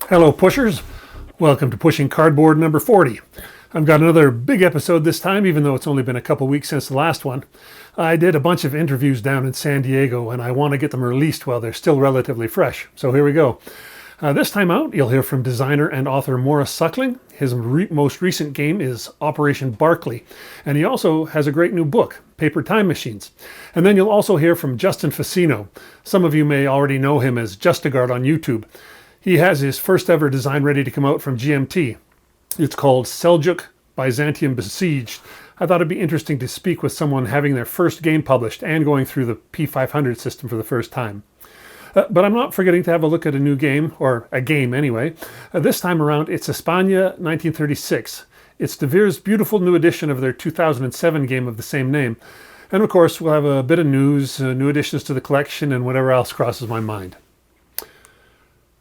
Hello pushers, welcome to Pushing Cardboard number 40. I've got another big episode this time, even though it's only been a couple weeks since the last one. I did a bunch of interviews down in San Diego and I want to get them released while they're still relatively fresh. So here we go. This time out, you'll hear from designer and author Maurice Suckling. His most recent game is Operation Barclay, and he also has a great new book, Paper Time Machines. And then you'll also hear from Justin Fassino. Some of you may already know him as Justigard on YouTube. He has his first ever design ready to come out from GMT. It's called Seljuk, Byzantium Beseiged. I thought it'd be interesting to speak with someone having their first game published and going through the P500 system for the first time. But I'm not forgetting to have a look at a new game, or a game anyway. This time around, it's España 1936. It's Devir's beautiful new edition of their 2007 game of the same name. And of course, we'll have a bit of news, new additions to the collection, and whatever else crosses my mind.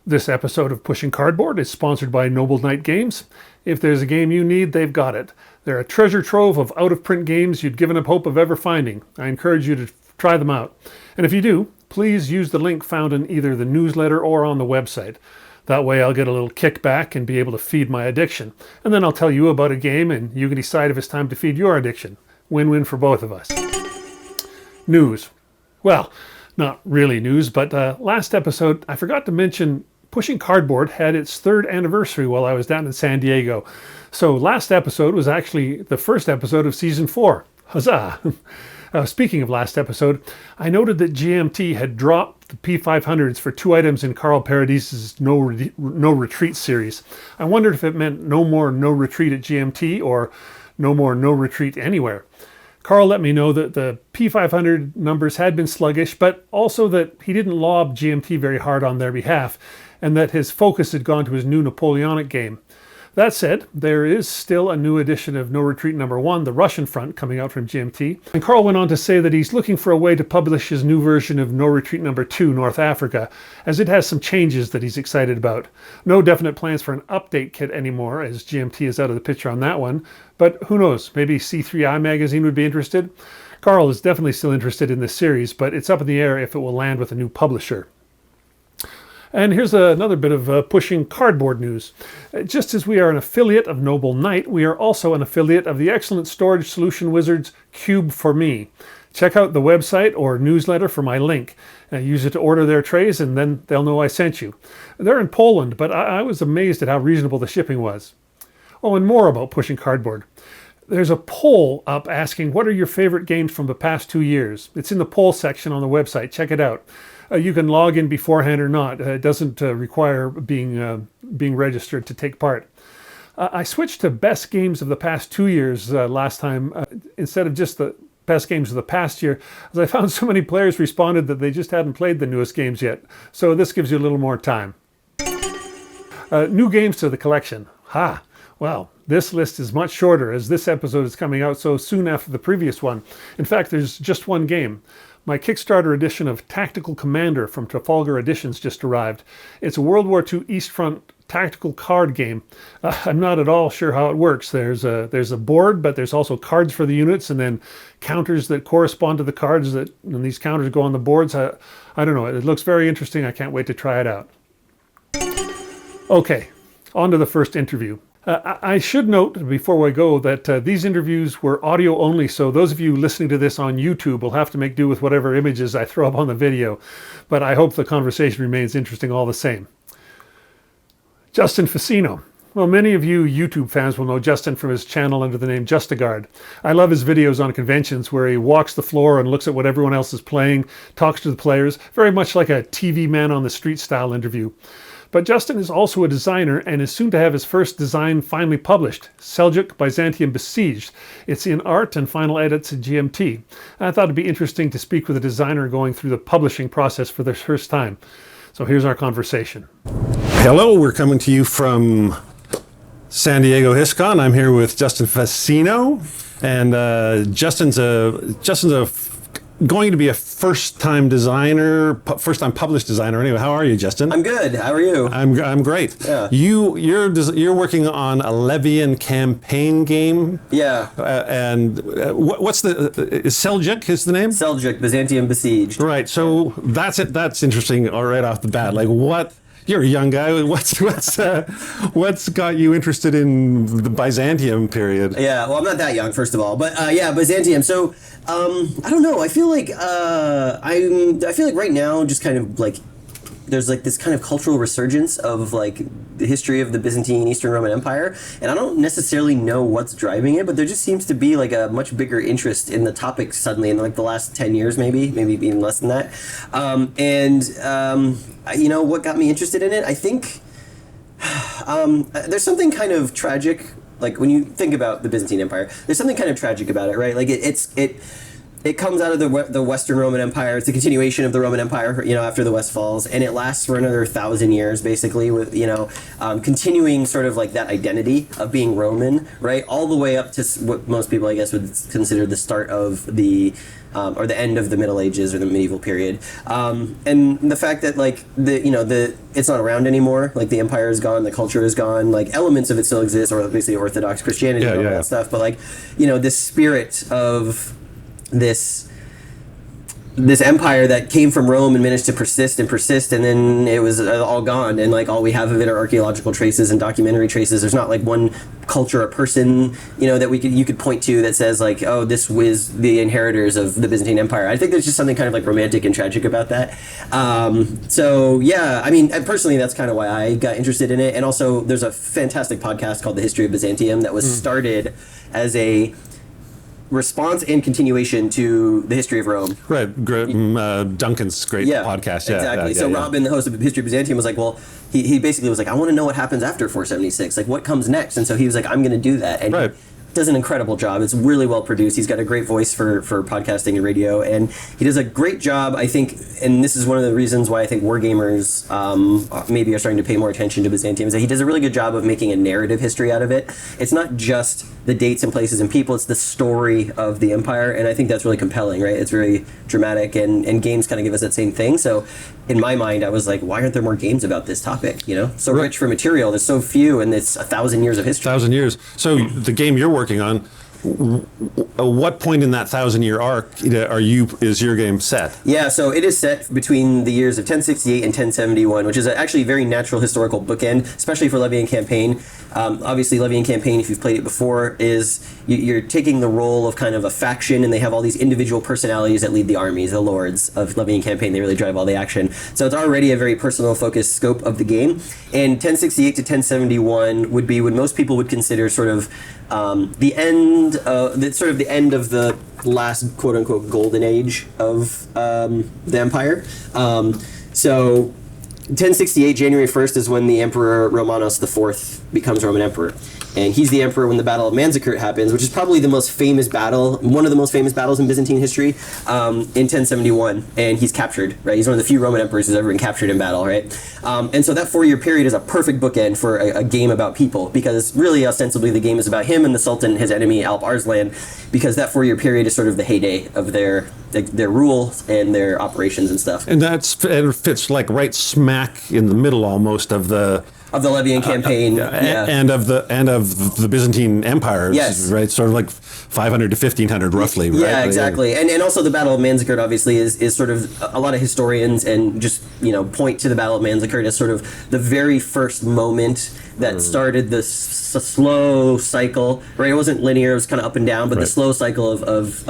This episode of Pushing Cardboard is sponsored by Noble Knight Games. If there's a game you need, they've got it. They're a treasure trove of out-of-print games you'd given up hope of ever finding. I encourage you to try them out. And if you do, please use the link found in either the newsletter or on the website. That way I'll get a little kickback and be able to feed my addiction. And then I'll tell you about a game and you can decide if it's time to feed your addiction. Win-win for both of us. News. Well, not really news, but last episode I forgot to mention Pushing Cardboard had its third anniversary while I was down in San Diego. So last episode was actually the first episode of Season 4. Huzzah! Speaking of last episode, I noted that GMT had dropped the P500s for 2 items in Carl Paradise's No Retreat series. I wondered if it meant no more No Retreat at GMT or no more No Retreat anywhere. Carl let me know that the P500 numbers had been sluggish, but also that he didn't lob GMT very hard on their behalf, and that his focus had gone to his new Napoleonic game. That said, there is still a new edition of No Retreat number 1, the Russian front, coming out from GMT. And Carl went on to say that he's looking for a way to publish his new version of No Retreat number 2, North Africa, as it has some changes that he's excited about. No definite plans for an update kit anymore, as GMT is out of the picture on that one. But who knows, maybe C3I magazine would be interested? Carl is definitely still interested in this series, but it's up in the air if it will land with a new publisher. And here's another bit of Pushing Cardboard news. Just as we are an affiliate of Noble Knight, we are also an affiliate of the excellent storage solution wizards Cube for Me. Check out the website or newsletter for my link. Use it to order their trays and then they'll know I sent you. They're in Poland, but I was amazed at how reasonable the shipping was. Oh, and more about Pushing Cardboard. There's a poll up asking what are your favorite games from the past 2 years. It's in the poll section on the website. Check it out. You can log in beforehand or not. It doesn't require being registered to take part. I switched to best games of the past 2 years last time instead of just the best games of the past year, as I found so many players responded that they just hadn't played the newest games yet. So this gives you a little more time. New games to the collection. Ha! Well, this list is much shorter as this episode is coming out so soon after the previous one. In fact, there's just one game. My Kickstarter edition of Tactical Commander from Trafalgar Editions just arrived. It's a World War II East Front tactical card game. I'm not at all sure how it works. There's a board, but there's also cards for the units and then counters that correspond to the cards and these counters go on the boards. I don't know. It looks very interesting. I can't wait to try it out. Okay, on to the first interview. I should note before we go that these interviews were audio only, so those of you listening to this on YouTube will have to make do with whatever images I throw up on the video, but I hope the conversation remains interesting all the same. Justin Fassino. Well, many of you YouTube fans will know Justin from his channel under the name Justigard. I love his videos on conventions where he walks the floor and looks at what everyone else is playing, talks to the players, very much like a TV man on the street style interview. But Justin is also a designer and is soon to have his first design finally published, Seljuk Byzantium Beseiged. It's in art and final edits at GMT. I thought it'd be interesting to speak with a designer going through the publishing process for the first time. So here's our conversation. Hello, we're coming to you from San Diego HISCON. I'm here with Justin Fassino, and Justin's going to be a first-time designer, first-time published designer. Anyway, how are you, Justin? I'm good. How are you? I'm great. Yeah. You're working on a Levian campaign game. Yeah. What's is Seljuk is the name? Seljuk, Byzantium Besieged. Right. So that's it. That's interesting. All right off the bat, like what You're a young guy. What's got you interested in the Byzantium period? Yeah, well, I'm not that young, first of all, but yeah, Byzantium. So I don't know. I feel like I feel like right now, just kind of like there's like this kind of cultural resurgence of like the history of the Byzantine Eastern Roman Empire, and I don't necessarily know what's driving it, but there just seems to be like a much bigger interest in the topic suddenly in like the last 10 years, maybe even less than that. You know, what got me interested in it? I think there's something kind of tragic, like when you think about the Byzantine Empire, there's something kind of tragic about it, right? Like it comes out of the Western Roman Empire. It's a continuation of the Roman Empire, you know, after the West falls, and it lasts for another 1,000 years, basically, with, you know, continuing sort of like that identity of being Roman, right, all the way up to what most people, I guess, would consider the start of the or the end of the Middle Ages or the medieval period, and the fact that like it's not around anymore, like the empire is gone, the culture is gone, like elements of it still exist, or basically Orthodox Christianity and all that stuff, but like, you know, this spirit of this empire that came from Rome and managed to persist, and then it was all gone, and like all we have of it are archaeological traces and documentary traces. There's not like one culture or person, you know, that you could point to that says like, oh, this was the inheritors of the Byzantine Empire. I think there's just something kind of like romantic and tragic about that. So yeah, I mean, personally, that's kind of why I got interested in it. And also, there's a fantastic podcast called The History of Byzantium that was started as a response and continuation to the history of Rome. Right, Duncan's great podcast. Yeah, exactly. So Robin, the host of History of Byzantium, was like, well, he basically was like, I want to know what happens after 476. Like, what comes next? And so he was like, I'm going to do that. And he does an incredible job. It's really well produced. He's got a great voice for podcasting and radio, and he does a great job, I think, and this is one of the reasons why I think wargamers maybe are starting to pay more attention to Byzantium, is that he does a really good job of making a narrative history out of it. It's not just the dates and places and people, it's the story of the empire, and I think that's really compelling, right? It's very dramatic, and games kind of give us that same thing. So in my mind, I was like, why aren't there more games about this topic? You know, so rich for material. There's so few, and it's 1,000 years of history. 1,000 years. So the game you're working on, what point in that 1,000-year arc is your game set? Yeah, so it is set between the years of 1068 and 1071, which is actually a very natural historical bookend, especially for Levy and Campaign. Obviously, Levy and Campaign, if you've played it before, is you're taking the role of kind of a faction, and they have all these individual personalities that lead the armies, the lords of Levy and Campaign. They really drive all the action. So it's already a very personal focused scope of the game. And 1068 to 1071 would be what most people would consider sort of the end of the last quote unquote golden age of the empire. So 1068, January 1st, is when the Emperor Romanos IV becomes Roman Emperor. And he's the emperor when the Battle of Manzikert happens, which is probably the most famous battle, one of the most famous battles in Byzantine history, in 1071. And he's captured, right? He's one of the few Roman emperors who's ever been captured in battle, right? And so that 4-year period is a perfect bookend for a game about people, because really, ostensibly, the game is about him and the Sultan, his enemy, Alp Arslan, because that 4-year period is sort of the heyday of their rule and their operations and stuff. And it fits like right smack in the middle almost of the Levy campaign, and of the Byzantine Empire, yes, right? Sort of like 500 to 1500, roughly. Right? Yeah, exactly. And also the Battle of Manzikert, obviously, is sort of a lot of historians and just point to the Battle of Manzikert as sort of the very first moment that started this slow cycle, right? It wasn't linear; it was kind of up and down, but the slow cycle of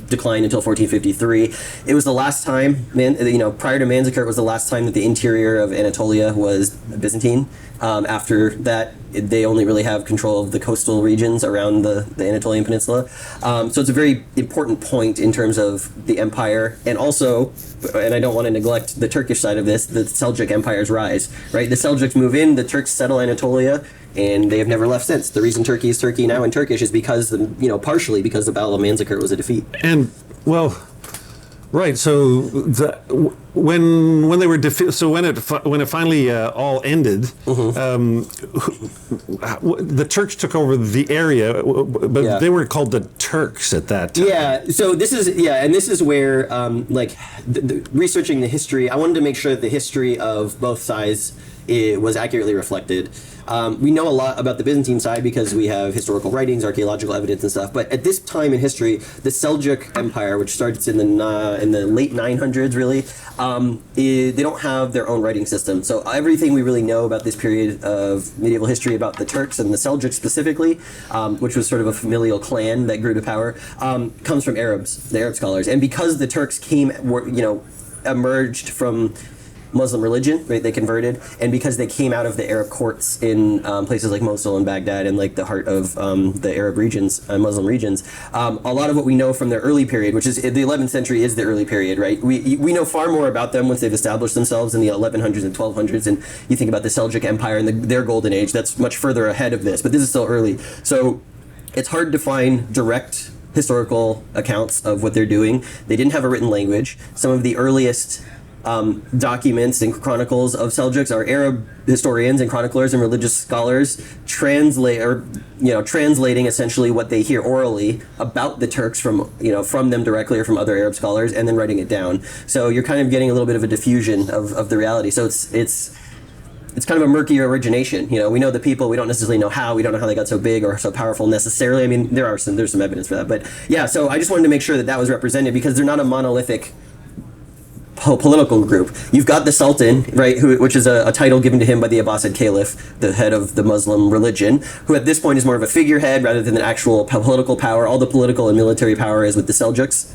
decline until 1453. It was the last time, prior to Manzikert, was the last time that the interior of Anatolia was Byzantine. After that, they only really have control of the coastal regions around the Anatolian Peninsula. So it's a very important point in terms of the empire, and also, and I don't want to neglect the Turkish side of this, the Seljuk Empire's rise, right? The Seljuks move in, the Turks settle Anatolia, and they have never left since. The reason Turkey is Turkey now in Turkish is because, partially because the Battle of Manzikert was a defeat. And, well, right, so when they were when it finally all ended, the Turks took over the area, but they were called the Turks at that time. Yeah, so this is where researching the history, I wanted to make sure that the history of both sides it was accurately reflected. We know a lot about the Byzantine side because we have historical writings, archaeological evidence, and stuff. But at this time in history, the Seljuk Empire, which starts in the late 900s, really, they don't have their own writing system. So everything we really know about this period of medieval history about the Turks and the Seljuk specifically, which was sort of a familial clan that grew to power, comes from Arabs, the Arab scholars. And because the Turks emerged from Muslim religion, right? They converted, and because they came out of the Arab courts in places like Mosul and Baghdad and like the heart of the Arab regions, Muslim regions, a lot of what we know from their early period, which is the 11th century, is the early period, right? We know far more about them once they've established themselves in the 1100s and 1200s, and you think about the Seljuk Empire and their golden age. That's much further ahead of this, but this is still early. So it's hard to find direct historical accounts of what they're doing. They didn't have a written language. Some of the earliest documents and chronicles of Seljuks are Arab historians and chroniclers and religious scholars translating essentially what they hear orally about the Turks from them directly or from other Arab scholars, and then writing it down. So you're kind of getting a little bit of a diffusion of the reality. So it's kind of a murky origination. We know the people, we don't necessarily know how. We don't know how they got so big or so powerful necessarily. I mean, there's some evidence for that. But yeah, so I just wanted to make sure that was represented, because they're not a monolithic political group. You've got the Sultan, right, which is a title given to him by the Abbasid Caliph, the head of the Muslim religion, who at this point is more of a figurehead rather than an actual political power. All the political and military power is with the Seljuks.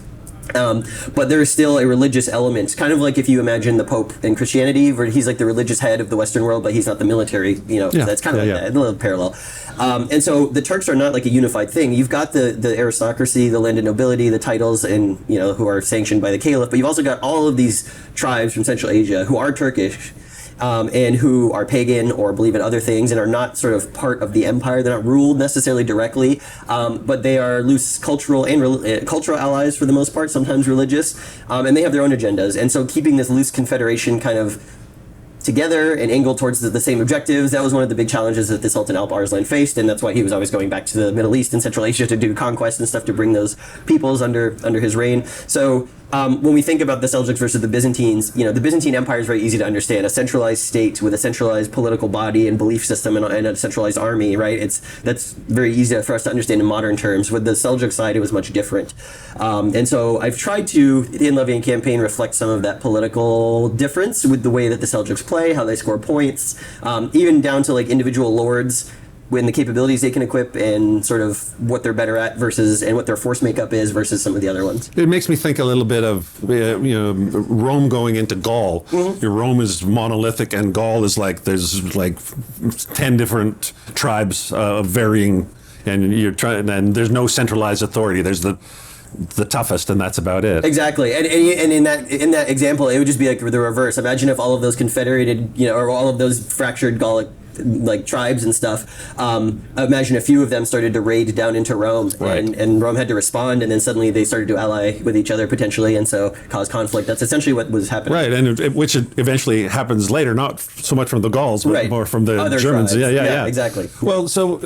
But there is still a religious element, kind of like if you imagine the Pope in Christianity, where he's like the religious head of the Western world, but he's not the military, that's kind of that, a little parallel. And so the Turks are not like a unified thing. You've got the aristocracy, the landed nobility, the titles, and who are sanctioned by the Caliph, but you've also got all of these tribes from Central Asia who are Turkish, and who are pagan or believe in other things and are not sort of part of the empire. They're not ruled necessarily directly, but they are loose cultural and cultural allies for the most part, sometimes religious, and they have their own agendas. And so keeping this loose confederation kind of together and angled towards the same objectives, that was one of the big challenges that the Sultan Alp Arslan faced, and that's why he was always going back to the Middle East and Central Asia to do conquest and stuff to bring those peoples under his reign. So when we think about the Seljuks versus the Byzantines, the Byzantine Empire is very easy to understand. A centralized state with a centralized political body and belief system and a centralized army, right? That's very easy for us to understand in modern terms. With the Seljuk side, it was much different. And so I've tried to, in the Levian campaign, reflect some of that political difference with the way that the Seljuks play, how they score points, even down to like individual lords, when the capabilities they can equip and sort of what they're better at versus, and what their force makeup is versus some of the other ones. It makes me think a little bit of Rome going into Gaul. Mm-hmm. Rome is monolithic, and Gaul is there's 10 different tribes of varying, and there's no centralized authority. There's the toughest, and that's about it. Exactly, and in that example, it would just be like the reverse. Imagine if all of those confederated, or all of those fractured Gallic tribes and stuff. Imagine a few of them started to raid down into Rome, right. and Rome had to respond, and then suddenly they started to ally with each other potentially, and so cause conflict. That's essentially what was happening. Right, and which eventually happens later, not so much from the Gauls, but more from the other Germans. Tribes. Yeah, exactly. Well, so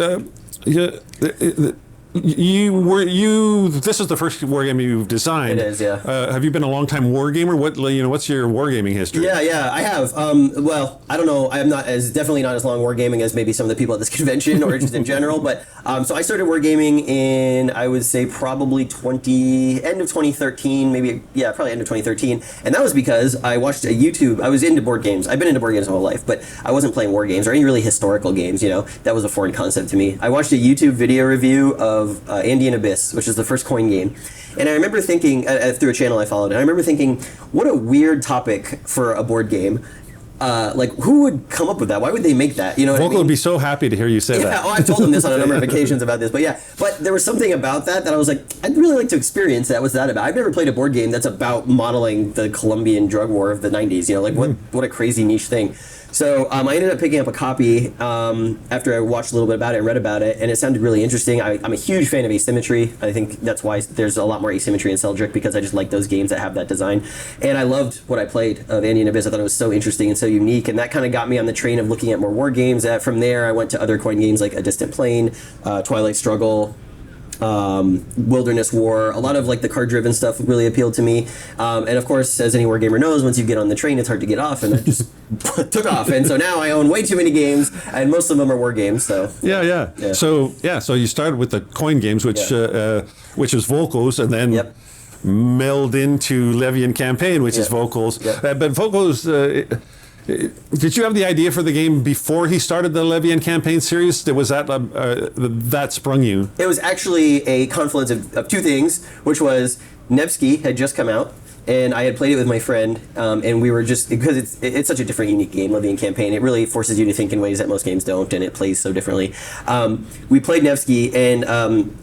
this is the first wargame you've designed. It is, yeah. Have you been a long-time wargamer? What's your wargaming history? Yeah, I have. Well, I don't know. I'm definitely not as long wargaming as maybe some of the people at this convention or just in general. But so I started wargaming in, I would say, probably end of 2013, probably end of 2013. And that was because I watched a YouTube. I was into board games. I've been into board games my whole life, but I wasn't playing war games or any really historical games. That was a foreign concept to me. I watched a YouTube video review of Andean Abyss, which is the first coin game. And I remember thinking, through a channel I followed, and I remember thinking, what a weird topic for a board game. Who would come up with that? Why would they make that? Volker would be so happy to hear you say that. I've told him this on a number of occasions about this, but there was something about that I was like, I'd really like to experience that. What's that about? I've never played a board game that's about modeling the Colombian drug war of the 90s. What a crazy niche thing. So I ended up picking up a copy after I watched a little bit about it and read about it, and it sounded really interesting. I'm a huge fan of asymmetry. I think that's why there's a lot more asymmetry in Seljuk, because I just like those games that have that design. And I loved what I played of Andean Abyss. I thought it was so interesting and so unique, and that kind of got me on the train of looking at more war games. From there, I went to other coin games like A Distant Plain, Twilight Struggle, Wilderness War, a lot of like the card-driven stuff really appealed to me. And of course, as any wargamer knows, once you get on the train, it's hard to get off, and I just took off. And so now I own way too many games, and most of them are war games. So yeah. So you started with the coin games, which is Volkos, and then meld into Levian Campaign, which is Volkos. But Volkos. Did you have the idea for the game before he started the Levian Campaign series? Was that sprung you? It was actually a confluence of two things, which was Nevsky had just come out, and I had played it with my friend, and we were just, because it's such a different, unique game, Levian Campaign. It really forces you to think in ways that most games don't, and it plays so differently. We played Nevsky, and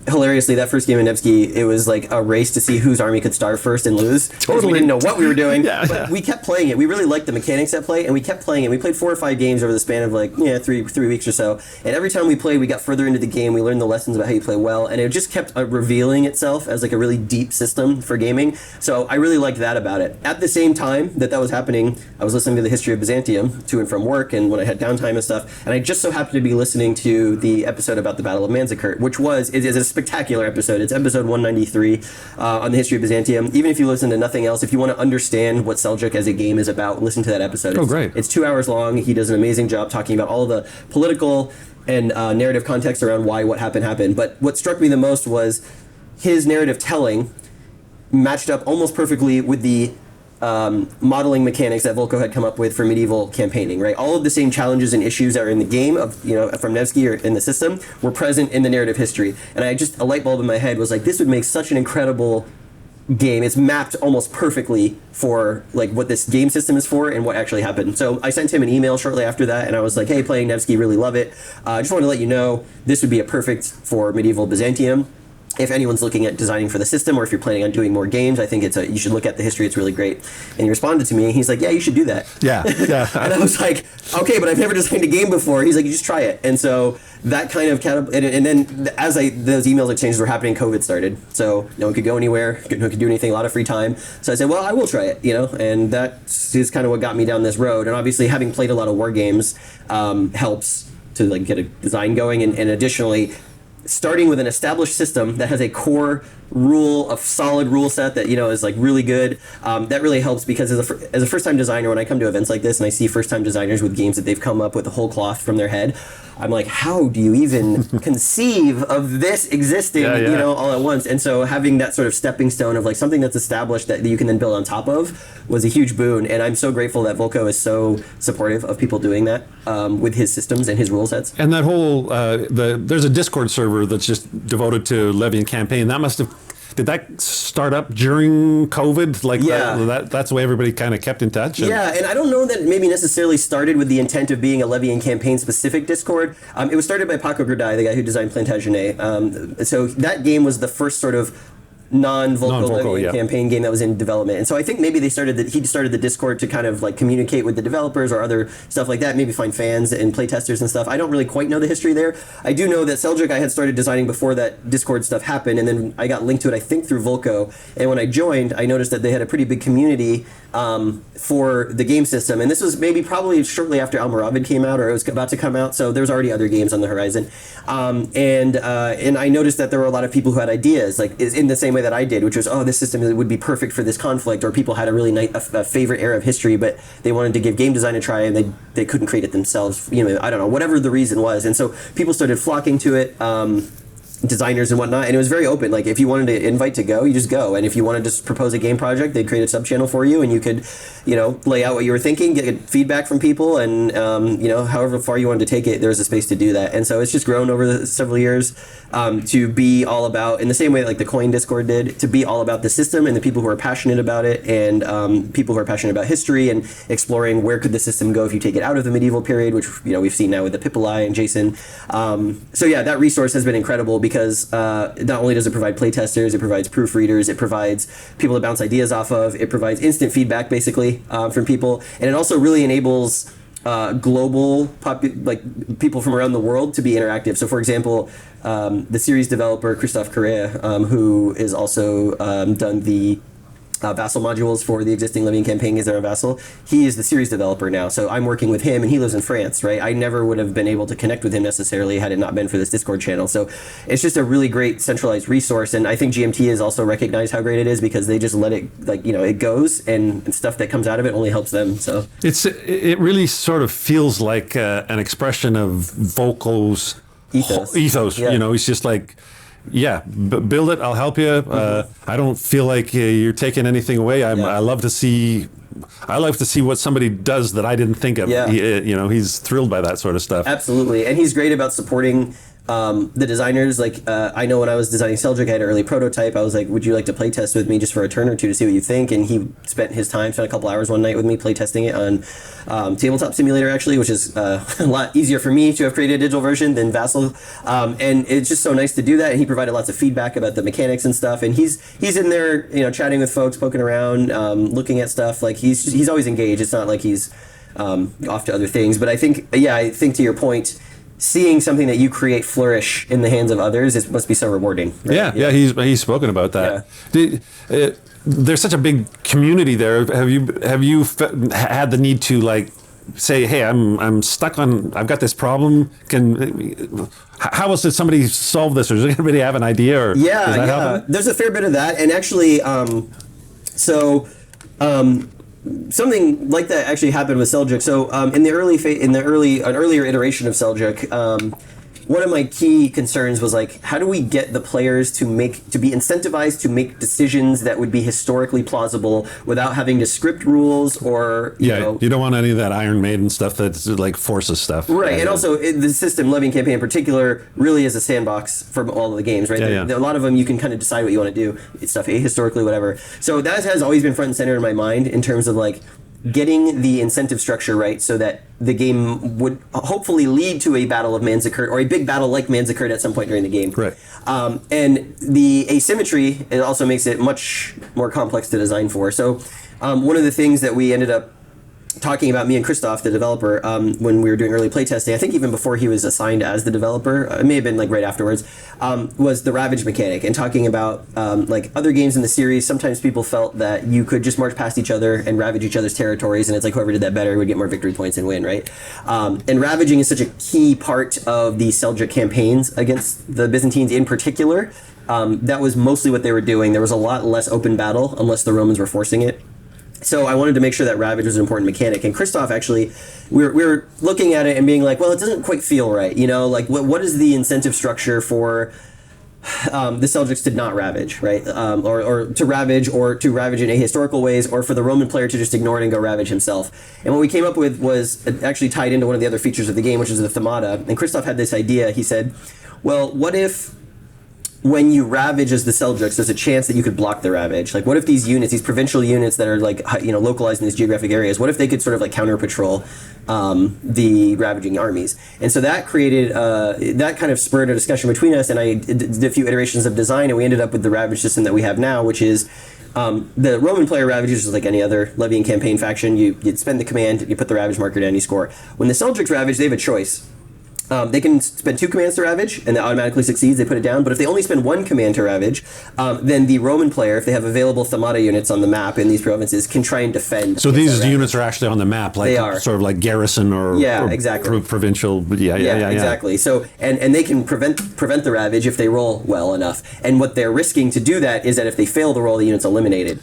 hilariously, that first game in Nevsky, it was like a race to see whose army could starve first and lose. Totally. We didn't know what we were doing, but we kept playing it. We really liked the mechanics at play, and we kept playing it. We played 4 or 5 games over the span of like, 3 weeks or so, and every time we played, we got further into the game, we learned the lessons about how you play well, and it just kept revealing itself as like a really deep system for gaming. So I really liked that about it. At the same time that was happening, I was listening to the history of Byzantium to and from work, and when I had downtime and stuff, and I just so happened to be listening to the episode about the Battle of Manzikert, which is a spectacular episode. It's episode 193 on the history of Byzantium. Even if you listen to nothing else, if you want to understand what Seljuk as a game is about, listen to that episode. Great. It's 2 hours long. He does an amazing job talking about all the political and narrative context around why what happened. But what struck me the most was his narrative telling matched up almost perfectly with the modeling mechanics that Volko had come up with for medieval campaigning, right? All of the same challenges and issues that are in the game from Nevsky or in the system were present in the narrative history. And a light bulb in my head was like, this would make such an incredible game. It's mapped almost perfectly for like what this game system is for and what actually happened. So I sent him an email shortly after that, and I was like, hey, playing Nevsky, really love it. I just wanted to let you know this would be a perfect for medieval Byzantium. If anyone's looking at designing for the system, or if you're planning on doing more games, I think you should look at the history. It's really great. And he responded to me, and he's like, yeah, you should do that. Yeah. And I was like, okay, but I've never designed a game before. He's like, you just try it. And so that kind of and then as those emails exchanges were happening, COVID started. So no one could go anywhere, no one could do anything, a lot of free time. So I said, well, I will try it, and that is kind of what got me down this road. And obviously having played a lot of war games helps to like get a design going, and additionally, starting with an established system that has a core solid rule set that is like really good, that really helps, because as a first-time designer, when I come to events like this and I see first-time designers with games that they've come up with a whole cloth from their head, I'm like, how do you even conceive of this existing all at once? And so having that sort of stepping stone of like something that's established that you can then build on top of was a huge boon. And I'm so grateful that Volko is so supportive of people doing that with his systems and his rule sets. And that whole there's a Discord server that's just devoted to Levian Campaign. Did that start up during COVID? That's the way everybody kind of kept in touch? Yeah, and I don't know that maybe necessarily started with the intent of being a Levian Campaign specific Discord. It was started by Paco Gradai, the guy who designed Plantagenet. So that game was the first sort of non-Volko campaign game that was in development. And so I think maybe he started the Discord to kind of like communicate with the developers or other stuff like that, maybe find fans and play testers and stuff. I don't really quite know the history there. I do know that Seljuk I had started designing before that Discord stuff happened, and then I got linked to it, I think, through Volko. And when I joined, I noticed that they had a pretty big community for the game system. And this was probably shortly after Almoravid came out, or it was about to come out, so there was already other games on the horizon. And I noticed that there were a lot of people who had ideas, like in the same way that I did, which was, this system would be perfect for this conflict, or people had a really nice, a favorite era of history, but they wanted to give game design a try, and they couldn't create it themselves, I don't know, whatever the reason was. And so people started flocking to it, designers and whatnot, and it was very open. Like, if you wanted to invite to go, you just go, and if you wanted to propose a game project, they'd create a sub-channel for you, and you could, lay out what you were thinking, get feedback from people, and however far you wanted to take it, there was a space to do that. And so it's just grown over the several years to be all about, in the same way that like the Coin Discord did, to be all about the system and the people who are passionate about it, and people who are passionate about history and exploring where could the system go if you take it out of the medieval period, which we've seen now with the Pipoli and Jason. So yeah, that resource has been incredible, because not only does it provide playtesters, it provides proofreaders, it provides people to bounce ideas off of, it provides instant feedback basically from people, and it also really enables global people from around the world to be interactive. So for example, the series developer Christophe Correa, who is also done the vassal modules for the existing Libyan campaign as their vassal. He is the series developer now, so I'm working with him, and he lives in France, right? I never would have been able to connect with him necessarily had it not been for this Discord channel. So it's just a really great centralized resource, and I think GMT has also recognized how great it is because they just let it, it goes, and stuff that comes out of it only helps them. So it really sort of feels like an expression of Volko's ethos. Yeah. He's just like, yeah, build it. I'll help you. I don't feel like you're taking anything away. I love to see what somebody does that I didn't think of. Yeah. He's thrilled by that sort of stuff. Absolutely, and he's great about supporting the designers. I know when I was designing Seljuk, I had an early prototype. I was like, would you like to play test with me just for a turn or two to see what you think? And he spent a couple hours one night with me play testing it on Tabletop Simulator, actually, which is a lot easier for me to have created a digital version than Vassal. And it's just so nice to do that. And he provided lots of feedback about the mechanics and stuff. And he's in there, chatting with folks, poking around, looking at stuff. Like he's always engaged. It's not like he's off to other things. But I think to your point, seeing something that you create flourish in the hands of others, it must be so rewarding. Right? Yeah, he's spoken about that. Yeah. There's such a big community there. Have you had the need to say, hey, I'm stuck on, I've got this problem. How else did somebody solve this? Or does anybody have an idea? Or does that happen? There's a fair bit of that, and actually, something like that actually happened with Seljuk. So in an earlier iteration of Seljuk, one of my key concerns was how do we get the players to be incentivized to make decisions that would be historically plausible without having to script rules or you don't want any of that Iron Maiden stuff that's forces stuff. Right, and also the system, Libyan campaign in particular, really is a sandbox for all of the games, right? A lot of them you can kind of decide what you want to do. It's stuff historically, whatever. So that has always been front and center in my mind in terms of getting the incentive structure right so that the game would hopefully lead to a battle of Manzikert or a big battle like Manzikert at some point during the game. Right. And the asymmetry, it also makes it much more complex to design for. So one of the things that we ended up talking about, me and Christoph, the developer, when we were doing early playtesting, I think even before he was assigned as the developer, it may have been right afterwards, was the Ravage mechanic, and talking about other games in the series. Sometimes people felt that you could just march past each other and ravage each other's territories, and it's whoever did that better would get more victory points and win, right? And ravaging is such a key part of the Seljuk campaigns against the Byzantines in particular. That was mostly what they were doing. There was a lot less open battle unless the Romans were forcing it. So I wanted to make sure that Ravage was an important mechanic. And Christoph, actually, we were looking at it and being well, it doesn't quite feel right. What is the incentive structure for the Seljuks to not ravage, right? Or to ravage in ahistorical ways, or for the Roman player to just ignore it and go ravage himself. And what we came up with was actually tied into one of the other features of the game, which is the themata. And Christoph had this idea. He said, well, what if when you ravage as the Seljuks, there's a chance that you could block the ravage? What if these units, these provincial units that are localized in these geographic areas, what if they could sort of counter patrol the ravaging armies? And so that created that kind of spurred a discussion between us, and I did a few iterations of design, and we ended up with the ravage system that we have now, which is the Roman player ravages just like any other Libyan campaign faction. You'd spend the command, you put the ravage marker down, you score. When the Seljuks ravage, they have a choice. They can spend 2 commands to ravage, and that automatically succeeds. They put it down. But if they only spend 1 command to ravage, then the Roman player, if they have available themata units on the map in these provinces, can try and defend. So these units are actually on the map, they are sort of like garrison or exactly. Provincial. Yeah, exactly. So and they can prevent the ravage if they roll well enough. And what they're risking to do that is that if they fail the roll, the unit's eliminated.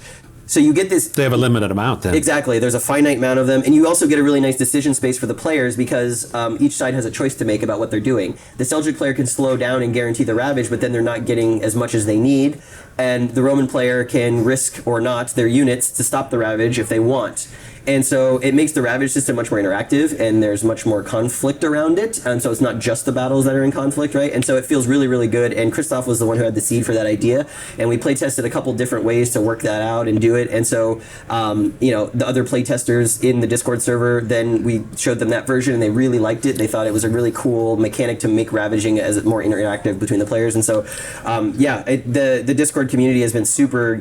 So you get this... They have a limited amount then. Exactly. There's a finite amount of them. And you also get a really nice decision space for the players because each side has a choice to make about what they're doing. The Seljuk player can slow down and guarantee the ravage, but then they're not getting as much as they need. And the Roman player can risk or not their units to stop the ravage if they want. And so it makes the Ravage system much more interactive, and there's much more conflict around it. And so it's not just the battles that are in conflict, right? And so it feels really, really good. And Christoph was the one who had the seed for that idea. And we play tested a couple different ways to work that out and do it. And so, the other play testers in the Discord server, then we showed them that version, and they really liked it. They thought it was a really cool mechanic to make ravaging as more interactive between the players. And so, the Discord community has been super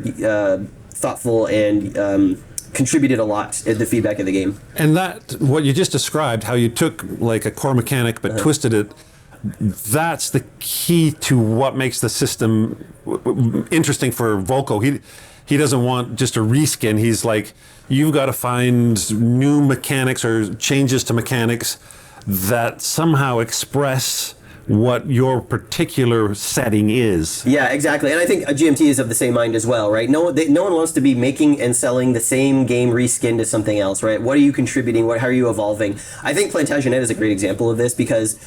thoughtful and contributed a lot in the feedback of the game. And that, what you just described, how you took like a core mechanic but twisted it, that's the key to what makes the system interesting for Volko. He doesn't want just a reskin. He's like, you've got to find new mechanics or changes to mechanics that somehow express what your particular setting is. Yeah, exactly. And I think GMT is of the same mind as well, right? No one wants to be making and selling the same game reskinned to something else, right? What are you contributing? How are you evolving? I think Plantagenet is a great example of this because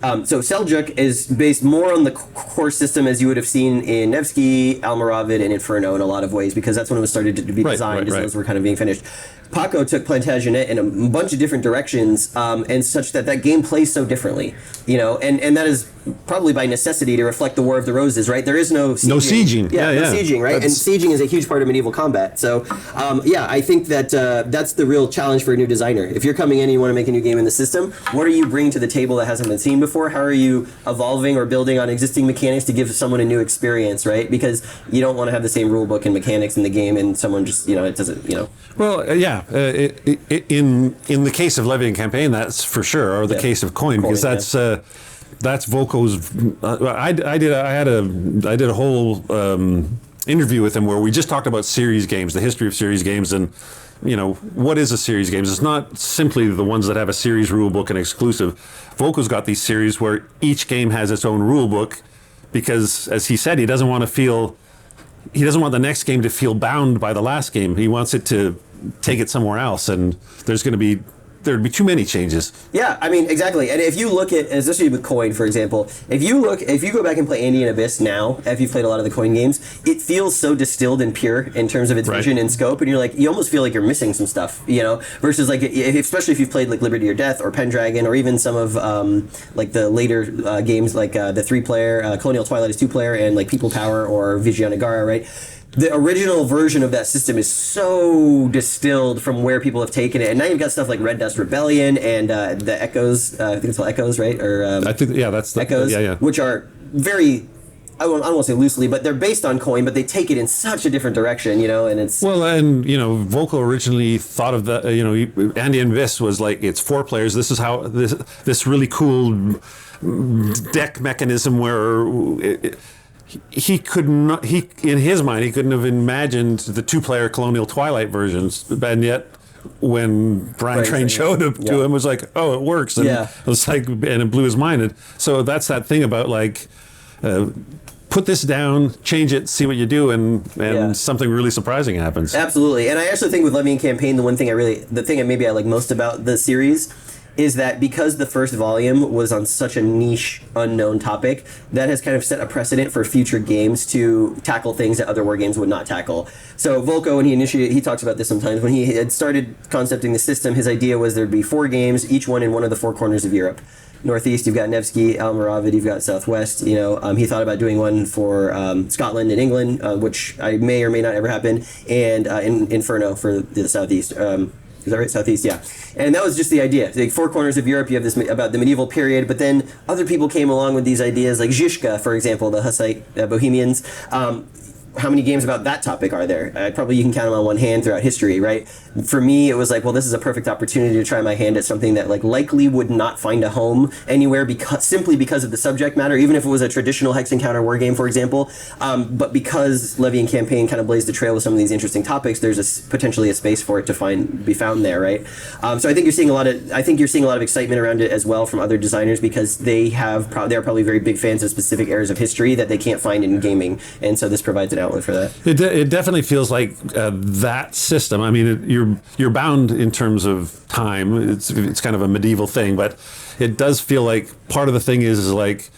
so Seljuk is based more on the core system as you would have seen in Nevsky, Almoravid, and Inferno in a lot of ways, because that's when it was started to be designed as those were kind of being finished. Paco took Plantagenet in a bunch of different directions, and such that game plays so differently, and that is probably by necessity to reflect the War of the Roses, right? There is no sieging. No sieging. Yeah, no sieging, right? And sieging is a huge part of medieval combat. So, I think that that's the real challenge for a new designer. If you're coming in and you want to make a new game in the system, what are you bringing to the table that hasn't been seen before? How are you evolving or building on existing mechanics to give someone a new experience, right? Because you don't want to have the same rule book and mechanics in the game and someone just, it doesn't, Well, in the case of Levy and Campaign, that's for sure, or the case of Coin, because that's Volko's. I did a whole interview with him where we just talked about series games, the history of series games, and what is a series games? It's not simply the ones that have a series rule book and exclusive. Volko's got these series where each game has its own rule book, because, as he said, he doesn't want the next game to feel bound by the last game. He wants it to take it somewhere else, and there'd be too many changes. Yeah, I mean, exactly. And if you look at, especially with Coin, for example, if you go back and play Andean Abyss now, if you've played a lot of the Coin games, it feels so distilled and pure in terms of its vision and scope, and you almost feel like you're missing some stuff, versus like, especially if you've played like Liberty or Death or Pendragon, or even some of like the later games like the 3-player, Colonial Twilight is 2-player, and like People Power or Vijayanagara, right? The original version of that system is so distilled from where people have taken it, and now you've got stuff like Red Dust Rebellion and the Echoes. I think it's called Echoes, right? Or I think that's the Echoes, which are very. I don't want to say loosely, but they're based on Coin, but they take it in such a different direction, and it's... Well, and, Volko originally thought of the, Andean Abyss was like, it's 4 players. This is how, this really cool deck mechanism where... He could not. In his mind, he couldn't have imagined the 2-player Colonial Twilight versions, and yet when Brian Train showed it to him, it was like, oh, it works, and it was like, and it blew his mind. And so that's that thing about like, put this down, change it, see what you do, and something really surprising happens. Absolutely, and I actually think with Levy and Campaign, the thing that maybe I like most about the series is that because the first volume was on such a niche, unknown topic, that has kind of set a precedent for future games to tackle things that other war games would not tackle. So Volko, when he talks about this sometimes, when he had started concepting the system, his idea was there'd be 4 games, each one in one of the 4 corners of Europe. Northeast, you've got Nevsky, Almoravid, you've got Southwest. He thought about doing one for Scotland and England, which I may or may not ever happen, and Inferno for the Southeast. Is that right? Southeast, yeah. And that was just the idea. Like 4 corners of Europe, you have this about the medieval period, but then other people came along with these ideas, like Zizka, for example, the Hussite Bohemians. How many games about that topic are there? Probably you can count them on one hand throughout history, right? For me, it was like, well, this is a perfect opportunity to try my hand at something that like likely would not find a home anywhere simply because of the subject matter, even if it was a traditional hex and counter war game, for example. But because Levy and Campaign kind of blazed the trail with some of these interesting topics, there's potentially a space for it to be found there, right? So I think you're seeing a lot of excitement around it as well from other designers, because they're probably very big fans of specific areas of history that they can't find in gaming, and so this provides an outlet for that. It definitely feels like that system. I mean, you're bound in terms of time. It's kind of a medieval thing, but it does feel like part of the thing is like,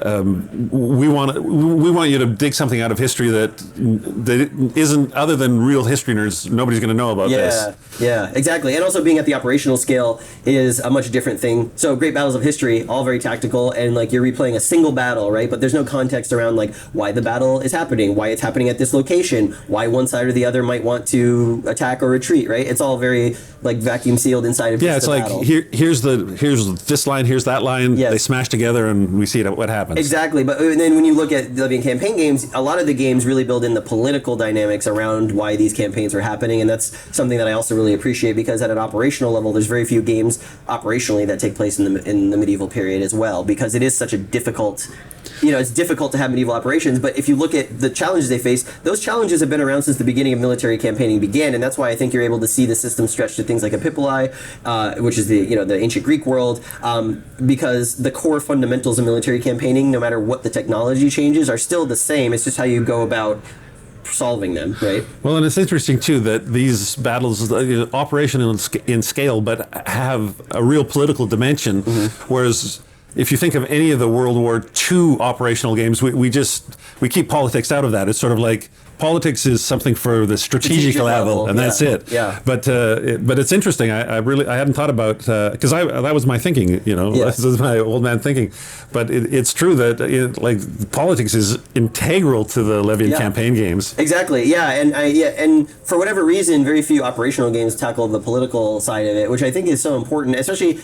we want you to dig something out of history that isn't, other than real history nerds, nobody's going to know about this. Yeah, exactly. And also being at the operational scale is a much different thing. So great battles of history, all very tactical, and like you're replaying a single battle, right? But there's no context around like why the battle is happening, why it's happening at this location, why one side or the other might want to attack or retreat, right? It's all very like vacuum sealed inside of it's like battle. here's this line, here's that line. They smash together, and we see what happens. happens. Exactly, but then when you look at Levy campaign games, a lot of the games really build in the political dynamics around why these campaigns are happening, and that's something that I also really appreciate, because at an operational level, there's very few games operationally that take place in the medieval period as well, because it is such a difficult. It's difficult to have medieval operations, but if you look at the challenges they face, those challenges have been around since the beginning of military campaigning began, and that's why I think you're able to see the system stretch to things like Epipolae, which is the ancient Greek world, because the core fundamentals of military campaigning, no matter what the technology changes, are still the same. It's just how you go about solving them, right? Well, and it's interesting too that these battles, operational in scale, but have a real political dimension, whereas if you think of any of the World War II operational games, we keep politics out of that. It's sort of like politics is something for the strategic level, and that's it. Yeah. But it's interesting. I hadn't thought about, because that was my thinking. This is my old man thinking. But it's true that politics is integral to the Levian campaign games. Exactly. Yeah, and for whatever reason, very few operational games tackle the political side of it, which I think is so important, especially.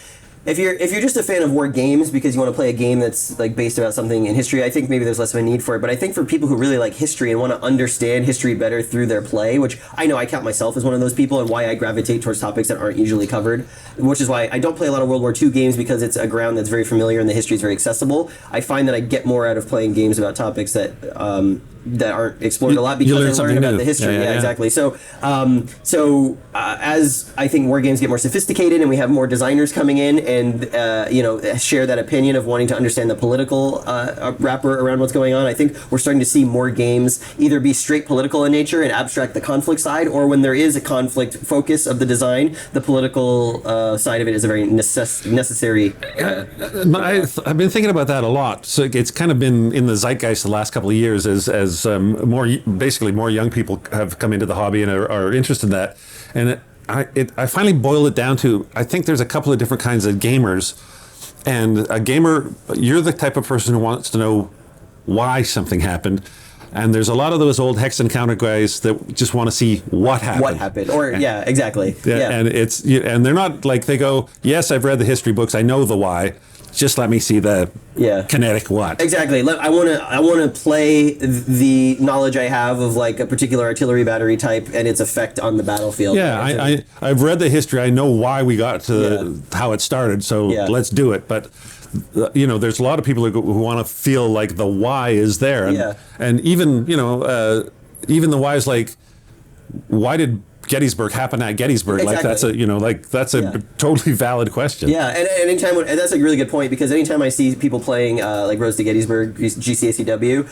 If you're just a fan of war games because you want to play a game that's like based about something in history, I think maybe there's less of a need for it. But I think for people who really like history and want to understand history better through their play, which I know I count myself as one of those people, and why I gravitate towards topics that aren't usually covered, which is why I don't play a lot of World War II games, because it's a ground that's very familiar and the history is very accessible. I find that I get more out of playing games about topics that aren't explored a lot, because I learn about the history. Yeah, exactly. So as I think war games get more sophisticated and we have more designers coming in and share that opinion of wanting to understand the political wrapper around what's going on, I think we're starting to see more games either be straight political in nature and abstract the conflict side, or when there is a conflict focus of the design, the political side of it is a very necessary. I've been thinking about that a lot. So it's kind of been in the zeitgeist the last couple of years as more young people have come into the hobby and are interested in that. And I finally boiled it down to, I think there's a couple of different kinds of gamers. And a gamer, you're the type of person who wants to know why something happened. And there's a lot of those old hex and counter guys that just want to see what happened. What happened, or exactly. Yeah. And they're not like, they go, yes, I've read the history books, I know the why. Just let me see the kinetic what. Exactly. I want to play the knowledge I have of like a particular artillery battery type and its effect on the battlefield. Yeah, I've read the history. I know why we got to how it started. So let's do it. But there's a lot of people who want to feel like the why is there. And even even the why is like, why did Gettysburg happen at Gettysburg? Exactly. That's a totally valid question. Yeah, and anytime and that's a really good point, because anytime I see people playing like Road to Gettysburg, GCACW,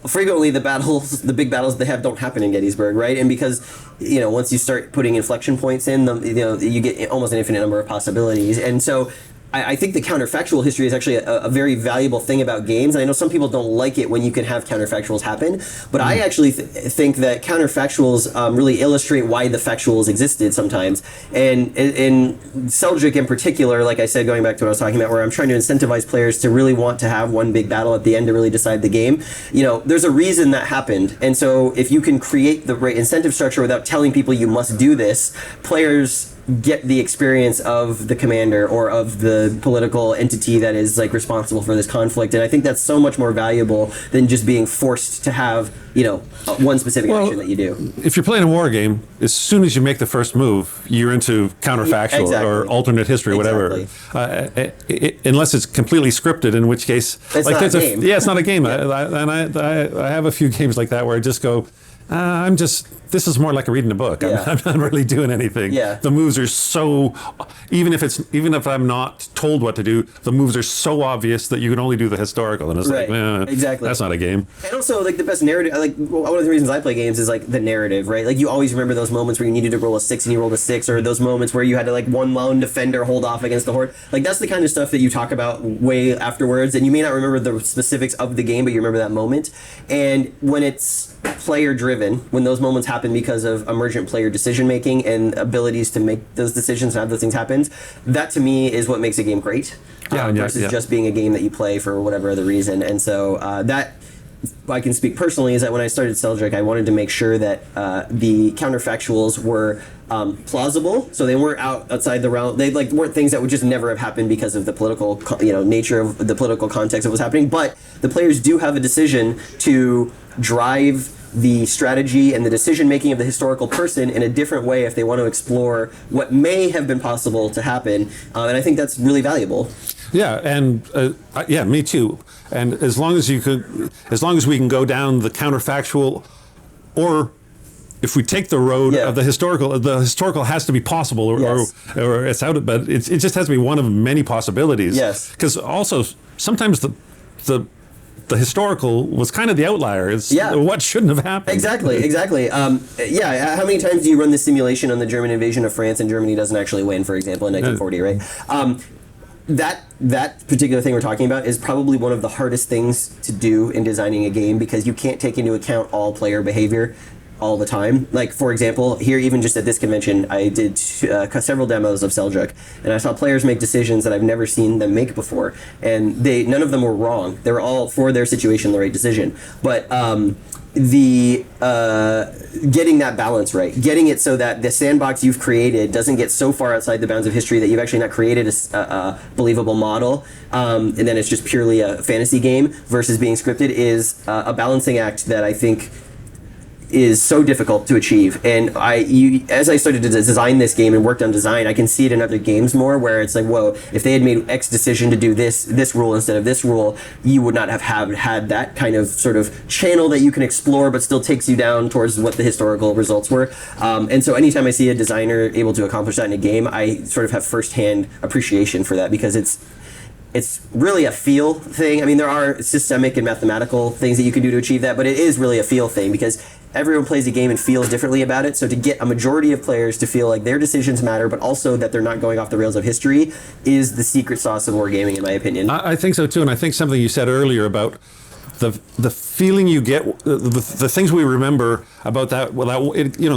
frequently the big battles they have don't happen in Gettysburg, right? And because once you start putting inflection points in, you get almost an infinite number of possibilities, and so. I think the counterfactual history is actually a very valuable thing about games. And I know some people don't like it when you can have counterfactuals happen, but I actually think that counterfactuals really illustrate why the factuals existed sometimes. And in Seljuk in particular, like I said, going back to what I was talking about, where I'm trying to incentivize players to really want to have one big battle at the end to really decide the game, there's a reason that happened. And so if you can create the right incentive structure without telling people you must do this, players get the experience of the commander or of the political entity that is like responsible for this conflict, and I think that's so much more valuable than just being forced to have one specific action that you do. If you're playing a war game, as soon as you make the first move, you're into counterfactual or alternate history, whatever. Unless it's completely scripted, in which case it's not a game. It's not a game. I have a few games like that where I just go, this is more like reading a book. I'm not really doing anything. The moves are so, even if I'm not told what to do, the moves are so obvious that you can only do the historical, and it's exactly. That's not a game. And also, like, the best narrative, like, one of the reasons I play games is like the narrative, right? Like, you always remember those moments where you needed to roll a 6 and you rolled a 6, or those moments where you had to like one lone defender hold off against the horde. Like, that's the kind of stuff that you talk about way afterwards, and you may not remember the specifics of the game, but you remember that moment. And when it's player driven, when those moments happen because of emergent player decision making and abilities to make those decisions and have those things happen, that to me is what makes a game great, versus just being a game that you play for whatever other reason. And so that I can speak personally, is that when I started Seljuk, I wanted to make sure that the counterfactuals were plausible, so they weren't outside the realm. They weren't things that would just never have happened because of the political, nature of the political context of what's happening. But the players do have a decision to drive the strategy and the decision making of the historical person in a different way if they want to explore what may have been possible to happen, and I think that's really valuable. Yeah, and me too. And as long as we can go down the counterfactual, or if we take the road of the historical has to be possible, or it's out. But it just has to be one of many possibilities. Yes. Because also sometimes the historical was kind of the outlier. It's what shouldn't have happened. Exactly. How many times do you run the simulation on the German invasion of France and Germany doesn't actually win, for example, in 1940, right? That particular thing we're talking about is probably one of the hardest things to do in designing a game, because you can't take into account all player behavior all the time. Like, for example, here, even just at this convention, I did several demos of Seljuk, and I saw players make decisions that I've never seen them make before, and none of them were wrong. They were all, for their situation, the right decision. But getting that balance right, getting it so that the sandbox you've created doesn't get so far outside the bounds of history that you've actually not created a believable model, and then it's just purely a fantasy game versus being scripted, is a balancing act that I think is so difficult to achieve. And as I started to design this game and worked on design, I can see it in other games more, where it's like, whoa, if they had made X decision to do this rule instead of this rule, you would not have had that kind of sort of channel that you can explore but still takes you down towards what the historical results were. And so anytime I see a designer able to accomplish that in a game, I sort of have firsthand appreciation for that, because it's really a feel thing. I mean, there are systemic and mathematical things that you can do to achieve that, but it is really a feel thing, because everyone plays a game and feels differently about it. So to get a majority of players to feel like their decisions matter, but also that they're not going off the rails of history, is the secret sauce of wargaming, in my opinion. I think so too, and I think something you said earlier about the feeling you get, the things we remember about that.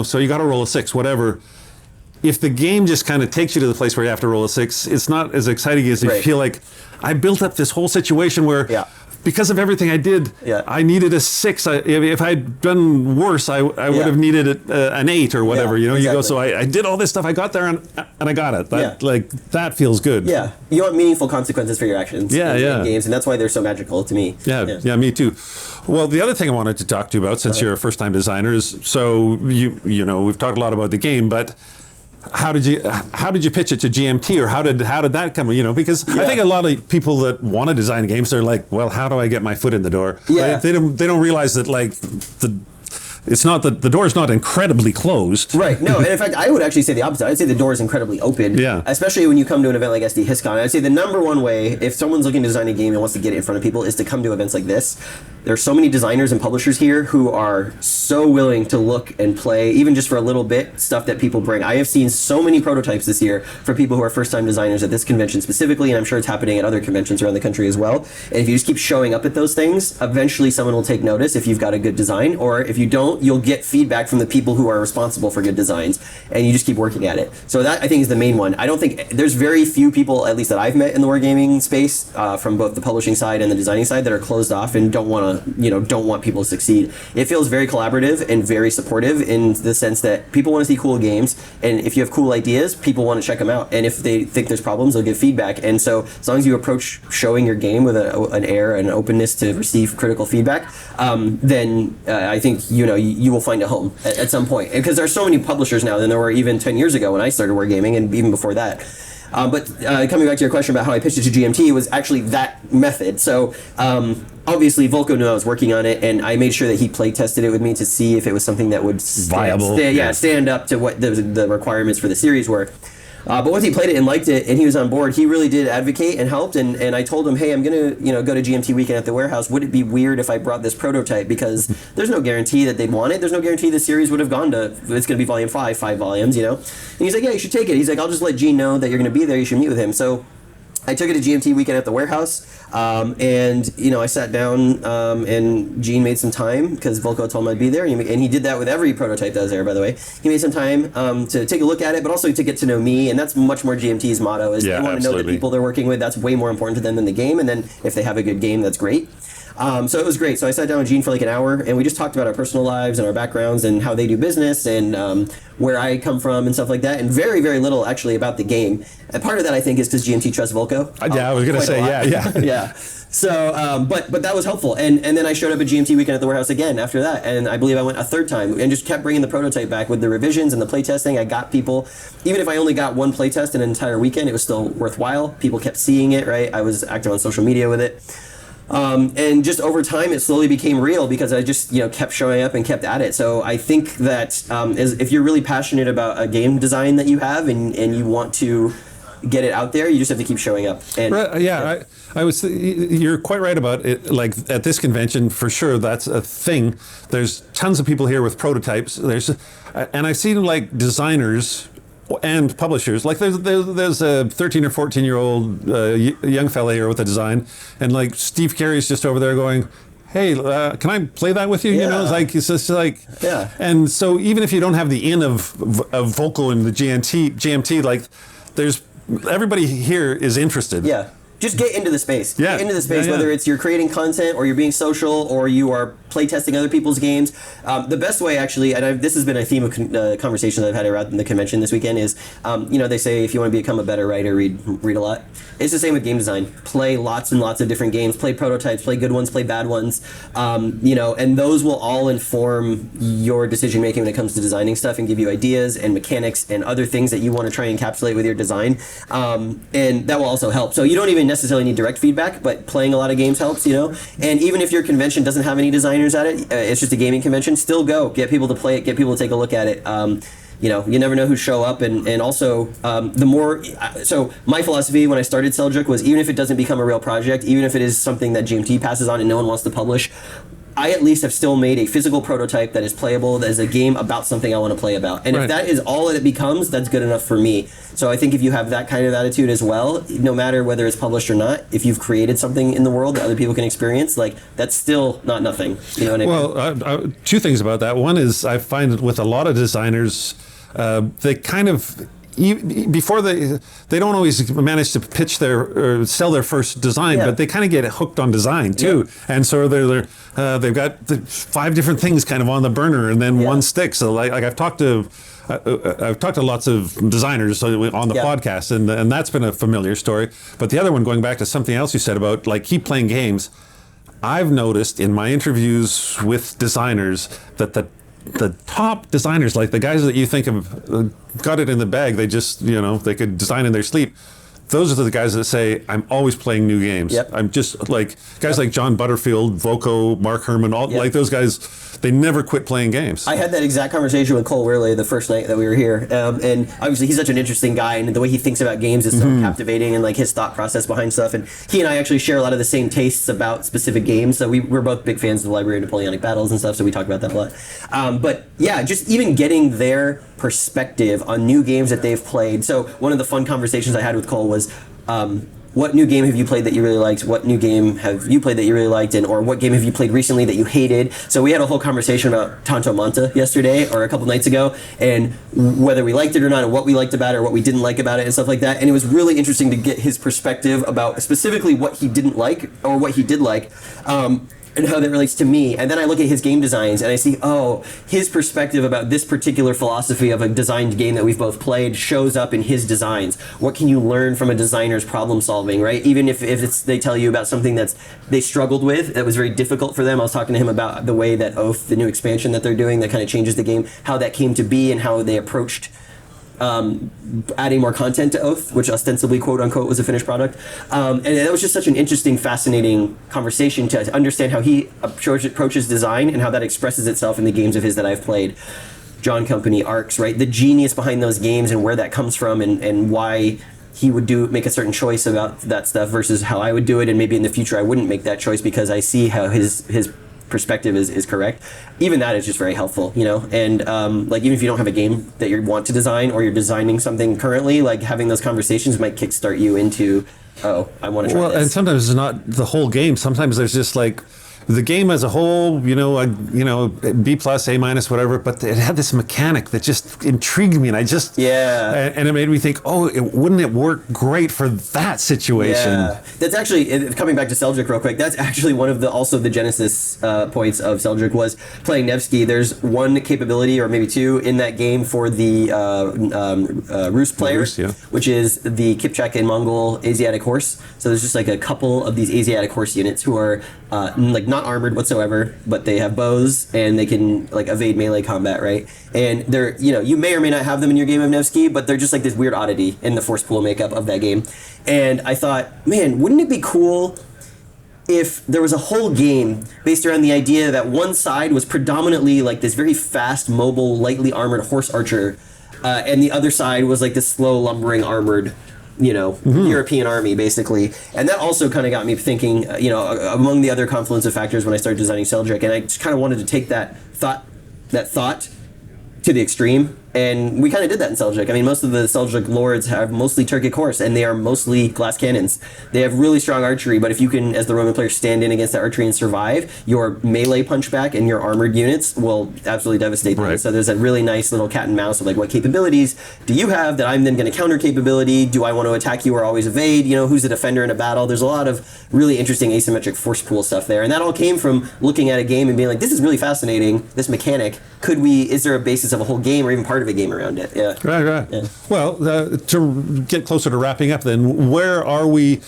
So you got to roll a 6, whatever. If the game just kind of takes you to the place where you have to roll a 6, it's not as exciting as if you feel like I built up this whole situation where, because of everything I did, I needed a 6. If I'd done worse, I would have needed an 8 or whatever. You go, so I did all this stuff, I got there and I got it. That feels good. Yeah, you want meaningful consequences for your actions in games, and that's why they're so magical to me. Yeah, me too. Well, the other thing I wanted to talk to you about, since you're a first-time designer, is, so we've talked a lot about the game, but how did you pitch it to GMT, or how did that come? Because I think a lot of people that want to design games, they're like, well, how do I get my foot in the door? Yeah. They don't realize that it's not that the door is not incredibly closed. Right. No, and in fact, I would actually say the opposite. I'd say the door is incredibly open. Yeah. Especially when you come to an event like SD HistCon. I'd say the number one way, if someone's looking to design a game and wants to get it in front of people, is to come to events like this. There are so many designers and publishers here who are so willing to look and play, even just for a little bit, stuff that people bring. I have seen so many prototypes this year for people who are first-time designers at this convention specifically, and I'm sure it's happening at other conventions around the country as well. And if you just keep showing up at those things, eventually someone will take notice if you've got a good design, or if you don't, you'll get feedback from the people who are responsible for good designs, and you just keep working at it. So that, I think, is the main one. I don't think there's very few people, at least that I've met in the wargaming space, from both the publishing side and the designing side, that are closed off and don't want people to succeed. It feels very collaborative and very supportive, in the sense that people want to see cool games, and if you have cool ideas, people want to check them out, and if they think there's problems, they'll give feedback. And so as long as you approach showing your game with an air and an openness to receive critical feedback, then I think you will find a home at some point, because there are so many publishers now than there were even 10 years ago when I started wargaming, and even before that. But coming back to your question about how I pitched it to GMT, it was actually that method. So obviously Volko knew I was working on it, and I made sure that he play tested it with me to see if it was something that would stand up to what the requirements for the series were. But once he played it and liked it, and he was on board, he really did advocate and helped. And I told him, hey, I'm gonna go to GMT weekend at the warehouse. Would it be weird if I brought this prototype? Because there's no guarantee that they'd want it. There's no guarantee the series would have gone to, it's gonna be volume 5 volumes, And he's like, yeah, you should take it. He's like, I'll just let Gene know that you're gonna be there. You should meet with him. So I took it to GMT weekend at the warehouse, and I sat down, and Gene made some time, because Volko told him I'd be there, and he did that with every prototype that was there, by the way. He made some time to take a look at it, but also to get to know me, and that's much more GMT's motto, is they want to know the people they're working with. That's way more important to them than the game, and then if they have a good game, that's great. So it was great. So I sat down with Gene for like an hour, and we just talked about our personal lives and our backgrounds and how they do business and where I come from and stuff like that, and very, very little actually about the game. And part of that I think is because GMT trusts Volko. Yeah, I was going to say, yeah. Yeah. So, but that was helpful. And then I showed up at GMT weekend at the warehouse again after that. And I believe I went a third time and just kept bringing the prototype back with the revisions and the playtesting. I got people, even if I only got one playtest in an entire weekend, it was still worthwhile. People kept seeing it, right? I was active on social media with it. And just over time, it slowly became real because I just, kept showing up and kept at it. So I think that if you're really passionate about a game design that you have and you want to get it out there, you just have to keep showing up. And I was. You're quite right about it. Like at this convention, for sure, that's a thing. There's tons of people here with prototypes. And I've seen like designers and publishers. Like there's a 13 or 14-year-old young fella here with a design, and like Steve Carey's just over there going, hey, can I play that with you? Yeah. It's just like, yeah. And so even if you don't have the in of Volko and the GMT, like there's everybody here is interested. Yeah. Just get into the space. Yeah. Get into the space, whether it's you're creating content or you're being social or you are playtesting other people's games. The best way, actually, and this has been a theme of conversation that I've had around the convention this weekend, is, they say if you want to become a better writer, read a lot. It's the same with game design. Play lots and lots of different games. Play prototypes. Play good ones. Play bad ones. And those will all inform your decision making when it comes to designing stuff and give you ideas and mechanics and other things that you want to try and encapsulate with your design. And that will also help. So you don't even necessarily need direct feedback, but playing a lot of games helps. And even if your convention doesn't have any designers at it, it's just a gaming convention, still go. Get people to play it. Get people to take a look at it. You never know who show up, and also the more. So my philosophy when I started Seljuk was, even if it doesn't become a real project, even if it is something that GMT passes on and no one wants to publish, I at least have still made a physical prototype that is playable, that is a game about something I want to play about. And if that is all that it becomes, that's good enough for me. So I think if you have that kind of attitude as well, no matter whether it's published or not, if you've created something in the world that other people can experience, like that's still not nothing. You know what I mean? Well, two things about that. One is I find with a lot of designers, they kind of before they don't always manage to pitch or sell their first design, but they kind of get hooked on design too, and so they've got 5 different things kind of on the burner, and then one sticks. So like I've talked to lots of designers on the podcast, and that's been a familiar story. But the other one, going back to something else you said about like keep playing games, I've noticed in my interviews with designers that the top designers, like the guys that you think have got it in the bag, they just, they could design in their sleep. Those are the guys that say, I'm always playing new games. Yep. I'm just like guys like John Butterfield, Volko, Mark Herman, like those guys, they never quit playing games. I had that exact conversation with Cole Wehrle the first night that we were here. And obviously he's such an interesting guy, and the way he thinks about games is so captivating, and like his thought process behind stuff. And he and I actually share a lot of the same tastes about specific games. So we're both big fans of the Library of Napoleonic Battles and stuff, so we talk about that a lot. But yeah, just even getting their perspective on new games that they've played. So one of the fun conversations I had with Cole was, what new game have you played that you really liked? What new game have you played that you really liked? Or what game have you played recently that you hated? So we had a whole conversation about Tanto Manta yesterday or a couple nights ago, and whether we liked it or not, and what we liked about it or what we didn't like about it and stuff like that. And it was really interesting to get his perspective about specifically what he didn't like or what he did like. And how that relates to me. And then I look at his game designs and I see, his perspective about this particular philosophy of a designed game that we've both played shows up in his designs. What can you learn from a designer's problem solving, right? Even if they tell you about something that's they struggled with, that was very difficult for them. I was talking to him about the way that Oath, the new expansion that they're doing that kind of changes the game, how that came to be and how they approached adding more content to Oath, which ostensibly, quote unquote, was a finished product. And that was just such an interesting, fascinating conversation to understand how he approaches design and how that expresses itself in the games of his that I've played. John Company, Arcs, right? The genius behind those games and where that comes from and why he would make a certain choice about that stuff versus how I would do it. And maybe in the future I wouldn't make that choice because I see how his perspective is correct. Even that is just very helpful, and like even if you don't have a game that you want to design or you're designing something currently, like having those conversations might kickstart you into I want to try this. And sometimes it's not the whole game. Sometimes there's just like the game as a whole, B plus, A minus, whatever. But it had this mechanic that just intrigued me, and and it made me think, wouldn't it work great for that situation? Yeah, that's actually coming back to Seljuk real quick. That's actually one of the genesis points of Seljuk was playing Nevsky. There's one capability, or maybe two, in that game for the Rus player, which is the Kipchak and Mongol Asiatic horse. So there's just like a couple of these Asiatic horse units who are like not armored whatsoever, but they have bows and they can like evade melee combat, right? And they're, you may or may not have them in your game of Nevsky, but they're just like this weird oddity in the force pool makeup of that game. And I thought, man, wouldn't it be cool if there was a whole game based around the idea that one side was predominantly like this very fast, mobile, lightly armored horse archer, and the other side was like this slow, lumbering, armored, European army, basically. And that also kind of got me thinking, among the other confluence of factors when I started designing Seljuk, and I just kind of wanted to take that thought to the extreme. And we kind of did that in Seljuk. I mean, most of the Seljuk lords have mostly Turkic horse, and they are mostly glass cannons. They have really strong archery, but if you can, as the Roman player, stand in against that archery and survive, your melee punchback and your armored units will absolutely devastate them. Right. So there's a really nice little cat and mouse of like, what capabilities do you have that I'm then going to counter capability? Do I want to attack you or always evade? Who's the defender in a battle? There's a lot of really interesting asymmetric force pool stuff there. And that all came from looking at a game and being like, this is really fascinating, this mechanic. Is there a basis of a whole game or even part of a game around it? Yeah. Right. Yeah. Well, to get closer to wrapping up, then, where are we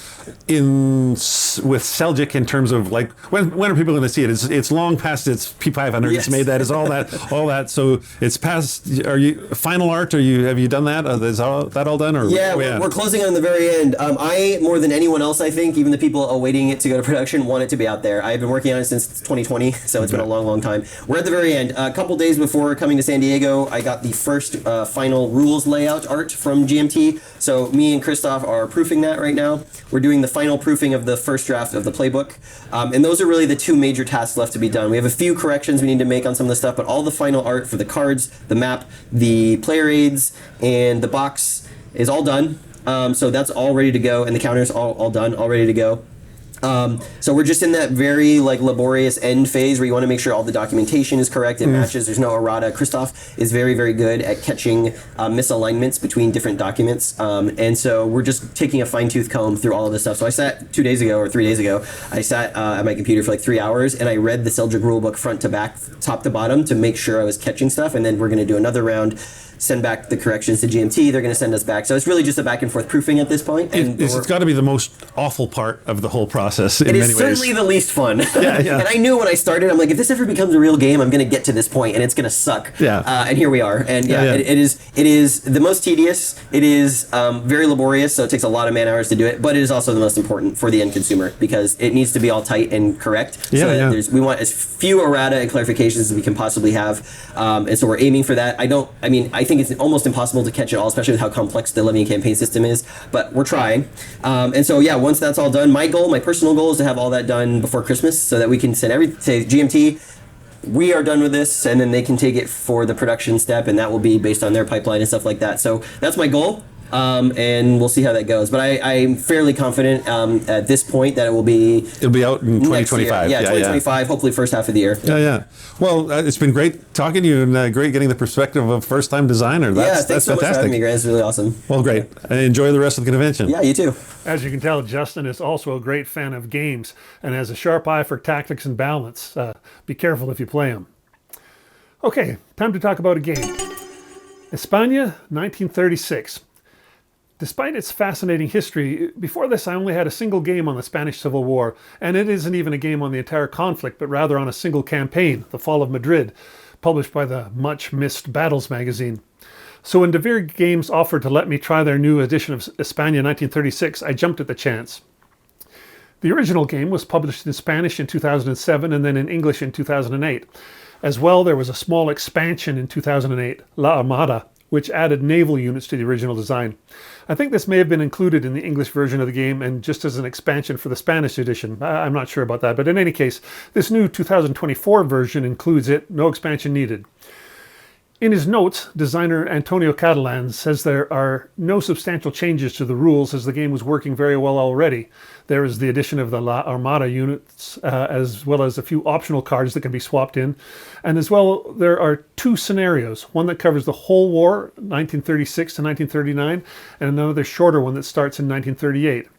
with Seljuk in terms of like when are people going to see it? It's long past its P500. Yes. It's made that. It's all that. So it's past. Are you final art? Have you done that? Is that all done? Or we're closing on the very end. I, more than anyone else, I think, even the people awaiting it to go to production, want it to be out there. I've been working on it since 2020, so it's been a long time. We're at the very end. A couple days before coming to San Diego, I got the first final rules layout art from GMT. So me and Christoph are proofing that right now. We're doing the final proofing of the first draft of the playbook. And those are really the two major tasks left to be done. We have a few corrections we need to make on some of the stuff, but all the final art for the cards, the map, the player aids, and the box is all done. So that's all ready to go, and the counters all done, all ready to go. So we're just in that very laborious end phase where you want to make sure all the documentation is correct, it matches, there's no errata. Christoph is very, very good at catching misalignments between different documents, and so we're just taking a fine-tooth comb through all of this stuff. So I sat 2 days ago or 3 days ago, I sat at my computer for 3 hours, and I read the Seljuk rulebook front to back, top to bottom, to make sure I was catching stuff, and then we're going to do another round, send back the corrections to GMT, they're going to send us back. So it's really just a back and forth proofing at this point. And it's got to be the most awful part of the whole process in many ways. It is certainly the least fun. Yeah. And I knew when I started, I'm like, if this ever becomes a real game, I'm going to get to this point and it's going to suck. Yeah. And here we are. And it is the most tedious. It is very laborious, so it takes a lot of man hours to do it, but it is also the most important for the end consumer because it needs to be all tight and correct. We want as few errata and clarifications as we can possibly have. And so we're aiming for that. I think it's almost impossible to catch it all, especially with how complex the Living Campaign system is, but we're trying. And so, once that's all done, my personal goal is to have all that done before Christmas so that we can send say GMT, we are done with this, and then they can take it for the production step, and that will be based on their pipeline and stuff like that. So that's my goal. And we'll see how that goes. But I'm fairly confident at this point that it'll be out in 2025. Yeah, 2025, hopefully first half of the year. Yeah. Well, it's been great talking to you and great getting the perspective of a first-time designer. Thanks so much for having me, Grant. It's really awesome. Well, great. Enjoy the rest of the convention. Yeah, you too. As you can tell, Justin is also a great fan of games and has a sharp eye for tactics and balance. Be careful if you play them. Okay, time to talk about a game. España, 1936. Despite its fascinating history, before this I only had a single game on the Spanish Civil War, and it isn't even a game on the entire conflict, but rather on a single campaign, The Fall of Madrid, published by the much-missed Battles magazine. So when Devir Games offered to let me try their new edition of España 1936, I jumped at the chance. The original game was published in Spanish in 2007 and then in English in 2008. As well, there was a small expansion in 2008, La Armada, which added naval units to the original design. I think this may have been included in the English version of the game and just as an expansion for the Spanish edition. I'm not sure about that, but in any case, this new 2024 version includes it, no expansion needed. In his notes, designer Antonio Catalan says there are no substantial changes to the rules as the game was working very well already. There is the addition of the La Armada units, as well as a few optional cards that can be swapped in. And as well, there are 2 scenarios, one that covers the whole war, 1936 to 1939, and another shorter one that starts in 1938.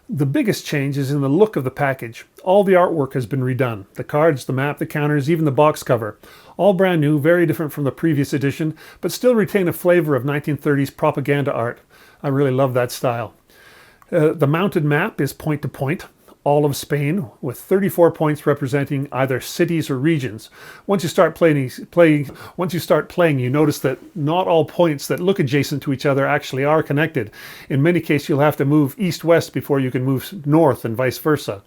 The biggest change is in the look of the package. All the artwork has been redone. The cards, the map, the counters, even the box cover. All brand new, very different from the previous edition, but still retain a flavor of 1930s propaganda art. I really love that style. The mounted map is point to point, all of Spain, with 34 points representing either cities or regions. Once you start playing, you notice that not all points that look adjacent to each other actually are connected. In many cases, you'll have to move east-west before you can move north and vice versa.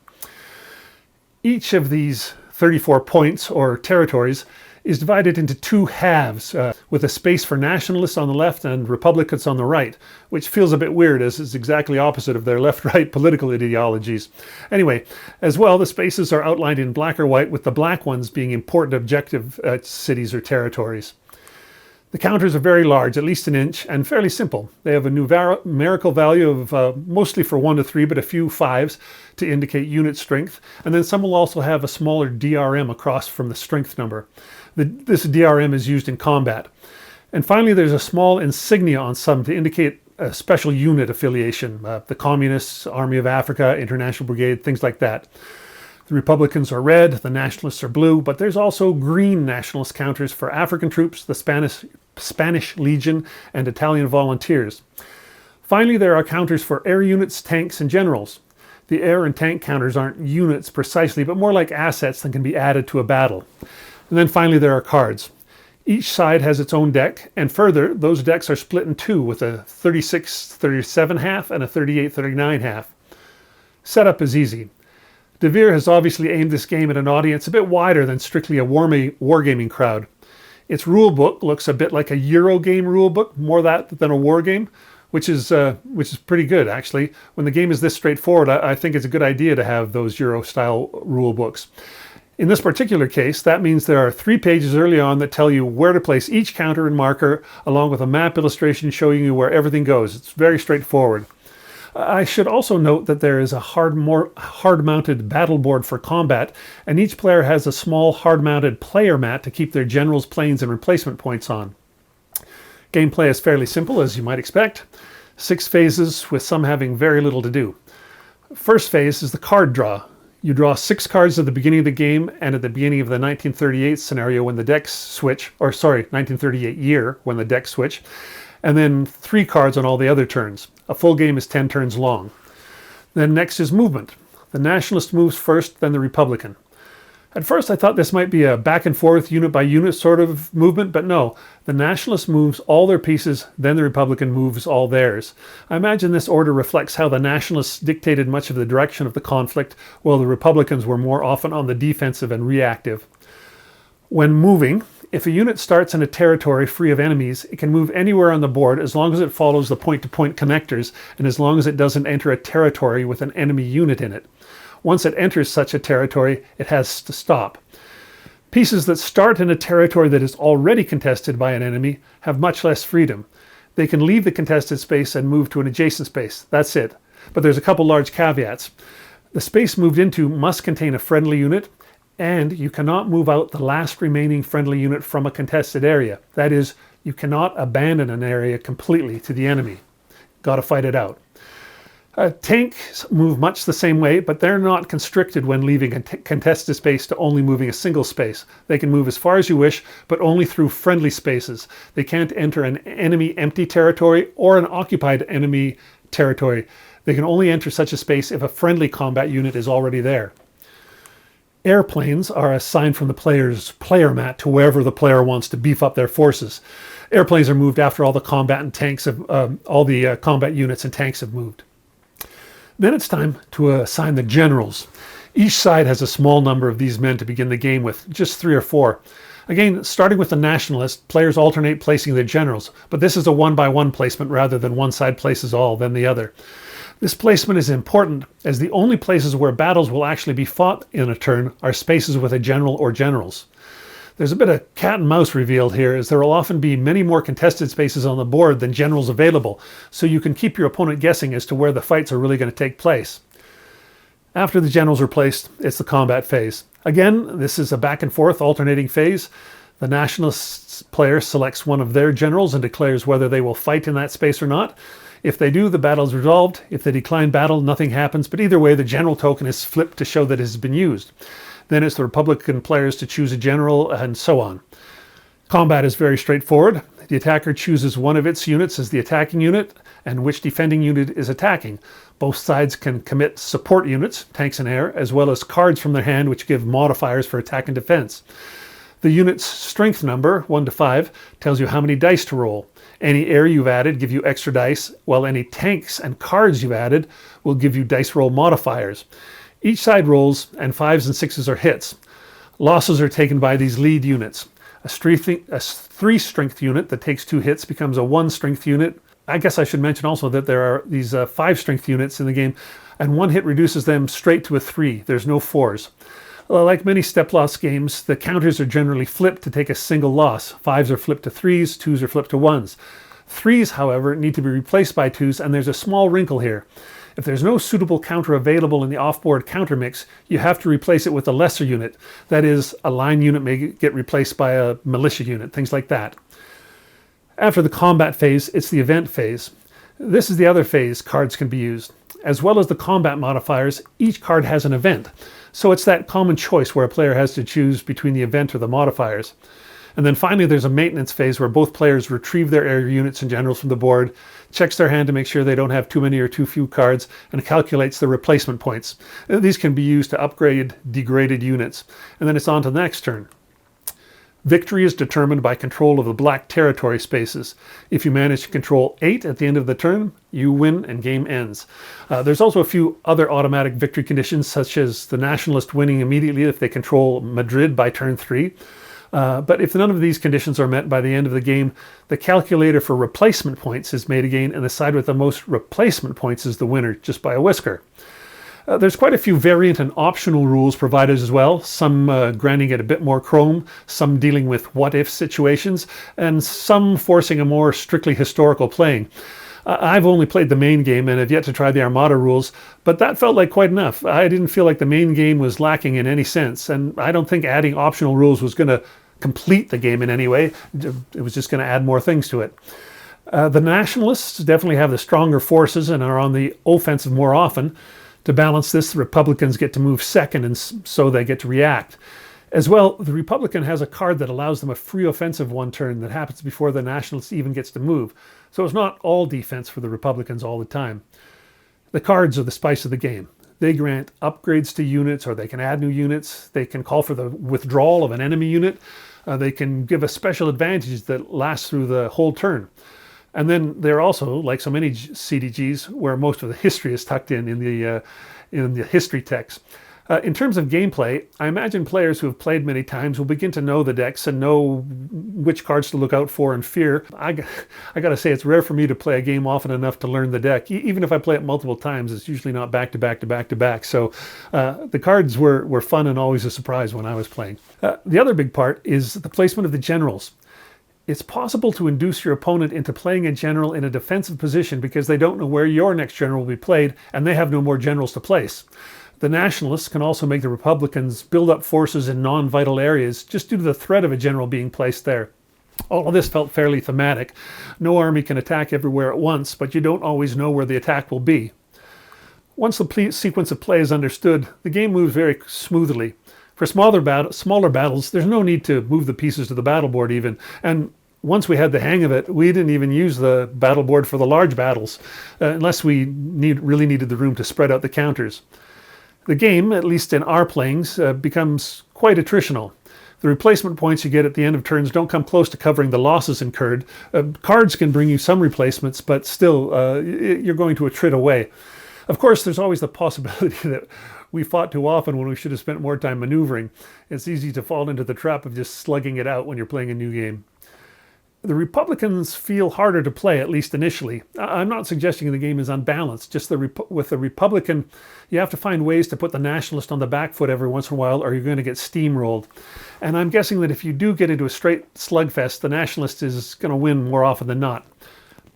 Each of these 34 points or territories is divided into 2 halves, with a space for nationalists on the left and republicans on the right, which feels a bit weird as it's exactly opposite of their left-right political ideologies. Anyway, as well, the spaces are outlined in black or white, with the black ones being important objective cities or territories. The counters are very large, at least an inch, and fairly simple. They have a numerical value of mostly for 1 to 3, but a few 5s to indicate unit strength. And then some will also have a smaller DRM across from the strength number. This DRM is used in combat. And finally, there's a small insignia on some to indicate a special unit affiliation. The Communists, Army of Africa, International Brigade, things like that. The Republicans are red, the Nationalists are blue, but there's also green nationalist counters for African troops, the Spanish Legion, and Italian volunteers. Finally, there are counters for air units, tanks, and generals. The air and tank counters aren't units precisely, but more like assets that can be added to a battle. And then finally, there are cards. Each side has its own deck, and further, those decks are split in 2 with a 36-37 half and a 38-39 half. Setup is easy. Devir has obviously aimed this game at an audience a bit wider than strictly a wargaming crowd. Its rulebook looks a bit like a Eurogame rulebook, more that than a war game, which is pretty good actually. When the game is this straightforward, I think it's a good idea to have those Euro-style rulebooks. In this particular case, that means there are 3 pages early on that tell you where to place each counter and marker, along with a map illustration showing you where everything goes. It's very straightforward. I should also note that there is a hard-mounted battle board for combat, and each player has a small hard-mounted player mat to keep their generals, planes, and replacement points on. Gameplay is fairly simple, as you might expect. 6 phases, with some having very little to do. First phase is the card draw. You draw 6 cards at the beginning of the game and at the beginning of the 1938 scenario when the decks switch, 1938 year when the decks switch, and then 3 cards on all the other turns. A full game is 10 turns long. Then next is movement. The nationalist moves first, then the Republican. At first I thought this might be a back and forth, unit by unit sort of movement, but no. The nationalist moves all their pieces, then the Republican moves all theirs. I imagine this order reflects how the nationalists dictated much of the direction of the conflict, while the Republicans were more often on the defensive and reactive. When moving, if a unit starts in a territory free of enemies, it can move anywhere on the board as long as it follows the point-to-point connectors and as long as it doesn't enter a territory with an enemy unit in it. Once it enters such a territory, it has to stop. Pieces that start in a territory that is already contested by an enemy have much less freedom. They can leave the contested space and move to an adjacent space. That's it. But there's a couple large caveats. The space moved into must contain a friendly unit, and you cannot move out the last remaining friendly unit from a contested area. That is, you cannot abandon an area completely to the enemy. Gotta fight it out. Tanks move much the same way, but they're not constricted when leaving a contested space to only moving a single space. They can move as far as you wish, but only through friendly spaces. They can't enter an enemy empty territory or an occupied enemy territory. They can only enter such a space if a friendly combat unit is already there. Airplanes are assigned from the player's player mat to wherever the player wants to beef up their forces. Airplanes are moved after all the combat units and tanks have moved. Then it's time to assign the generals. Each side has a small number of these men to begin the game with, just 3 or 4. Again, starting with the nationalist, players alternate placing their generals, but this is a 1-by-1 placement rather than one side places all, then the other. This placement is important, as the only places where battles will actually be fought in a turn are spaces with a general or generals. There's a bit of cat and mouse revealed here, as there will often be many more contested spaces on the board than generals available, so you can keep your opponent guessing as to where the fights are really going to take place. After the generals are placed, it's the combat phase. Again, this is a back and forth alternating phase. The nationalist player selects one of their generals and declares whether they will fight in that space or not. If they do, the battle is resolved. If they decline battle, nothing happens, but either way, the general token is flipped to show that it has been used. Then it's the Republican players to choose a general, and so on. Combat is very straightforward. The attacker chooses one of its units as the attacking unit, and which defending unit is attacking. Both sides can commit support units, tanks and air, as well as cards from their hand which give modifiers for attack and defense. The unit's strength number, 1 to 5, tells you how many dice to roll. Any air you've added give you extra dice, while any tanks and cards you've added will give you dice roll modifiers. Each side rolls, and 5s and 6s are hits. Losses are taken by these lead units. A 3 strength unit that takes 2 hits becomes a 1 strength unit. I guess I should mention also that there are these 5 strength units in the game, and 1 hit reduces them straight to a 3. There's no 4s. Like many step loss games, the counters are generally flipped to take a single loss. 5s are flipped to 3s, 2s are flipped to 1s. 3s, however, need to be replaced by 2s, and there's a small wrinkle here. If there's no suitable counter available in the off-board counter mix, you have to replace it with a lesser unit. That is, a line unit may get replaced by a militia unit, things like that. After the combat phase, it's the event phase. This is the other phase cards can be used. As well as the combat modifiers, each card has an event. So it's that common choice where a player has to choose between the event or the modifiers. And then finally, there's a maintenance phase where both players retrieve their air units and generals from the board, checks their hand to make sure they don't have too many or too few cards, and calculates the replacement points. These can be used to upgrade degraded units. And then it's on to the next turn. Victory is determined by control of the black territory spaces. If you manage to control 8 at the end of the turn, you win and game ends. There's also a few other automatic victory conditions, such as the nationalist winning immediately if they control Madrid by turn 3. But if none of these conditions are met by the end of the game, the calculator for replacement points is made again, and the side with the most replacement points is the winner, just by a whisker. There's quite a few variant and optional rules provided as well, some granting it a bit more chrome, some dealing with what-if situations, and some forcing a more strictly historical playing. I've only played the main game and have yet to try the Armada rules, but that felt like quite enough. I didn't feel like the main game was lacking in any sense, and I don't think adding optional rules was going to complete the game in any way. It was just going to add more things to it. The nationalists definitely have the stronger forces and are on the offensive more often. To balance this, the Republicans get to move second, and so they get to react. As well, the Republican has a card that allows them a free offensive one turn that happens before the Nationalist even gets to move. So it's not all defense for the Republicans all the time. The cards are the spice of the game. They grant upgrades to units, or they can add new units. They can call for the withdrawal of an enemy unit. They can give a special advantage that lasts through the whole turn. And then they're also, like so many CDGs, where most of the history is tucked in the history text. In terms of gameplay, I imagine players who have played many times will begin to know the decks and know which cards to look out for and fear. I got to say, it's rare for me to play a game often enough to learn the deck. Even if I play it multiple times, it's usually not back to back to back to back. So the cards were fun and always a surprise when I was playing. The other big part is the placement of the generals. It's possible to induce your opponent into playing a general in a defensive position because they don't know where your next general will be played and they have no more generals to place. The nationalists can also make the Republicans build up forces in non-vital areas just due to the threat of a general being placed there. All of this felt fairly thematic. No army can attack everywhere at once, but you don't always know where the attack will be. Once the sequence of play is understood, the game moves very smoothly. For smaller battles, there's no need to move the pieces to the battle board even. And once we had the hang of it, we didn't even use the battle board for the large battles, unless we really needed the room to spread out the counters. The game, at least in our playings, becomes quite attritional. The replacement points you get at the end of turns don't come close to covering the losses incurred. Cards can bring you some replacements, but still, you're going to attrit away. Of course, there's always the possibility that we fought too often when we should have spent more time maneuvering. It's easy to fall into the trap of just slugging it out when you're playing a new game. The Republicans feel harder to play, at least initially. I'm not suggesting the game is unbalanced, just with the Republican, you have to find ways to put the nationalist on the back foot every once in a while or you're going to get steamrolled. And I'm guessing that if you do get into a straight slugfest, the nationalist is going to win more often than not.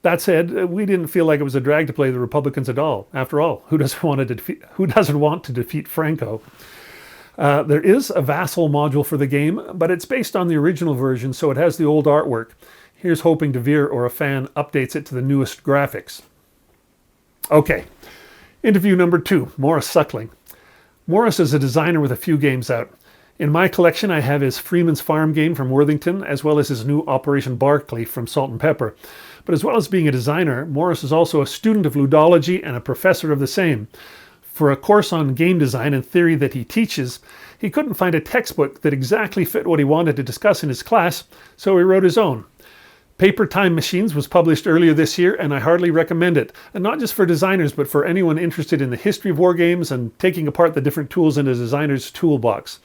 That said, we didn't feel like it was a drag to play the Republicans at all. After all, who doesn't want to defeat Franco? There is a vassal module for the game, but it's based on the original version, so it has the old artwork. Here's hoping Devir or a fan updates it to the newest graphics. Okay, interview number 2, Maurice Suckling. Maurice is a designer with a few games out. In my collection, I have his Freeman's Farm game from Worthington, as well as his new Operation Barclay from Salt and Pepper. But as well as being a designer, Maurice is also a student of ludology and a professor of the same. For a course on game design and theory that he teaches, he couldn't find a textbook that exactly fit what he wanted to discuss in his class, so he wrote his own. Paper Time Machines was published earlier this year, and I heartily recommend it. And not just for designers, but for anyone interested in the history of war games and taking apart the different tools in a designer's toolbox.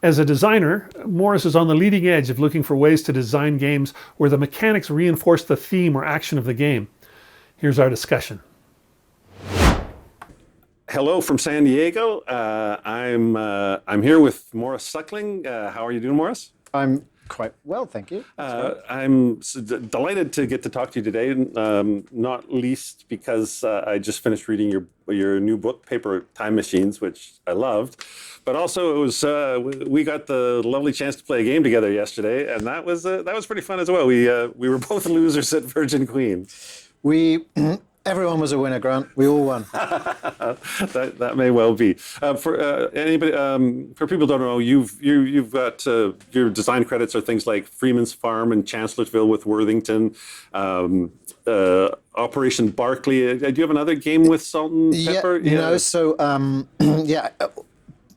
As a designer, Maurice is on the leading edge of looking for ways to design games where the mechanics reinforce the theme or action of the game. Here's our discussion. Hello from San Diego. I'm here with Maurice Suckling. How are you doing, Maurice? I'm quite well, thank you. I'm delighted to get to talk to you today, not least because I just finished reading your new book, Paper Time Machines, which I loved. But also, it was we got the lovely chance to play a game together yesterday, and that was pretty fun as well. We were both losers at Virgin Queen. Everyone was a winner, Grant. We all won. that may well be. For anybody, for people who don't know, you've got your design credits are things like Freeman's Farm and Chancellorsville with Worthington, Operation Barclay. Do you have another game with Salt and Pepper? Yeah, no. So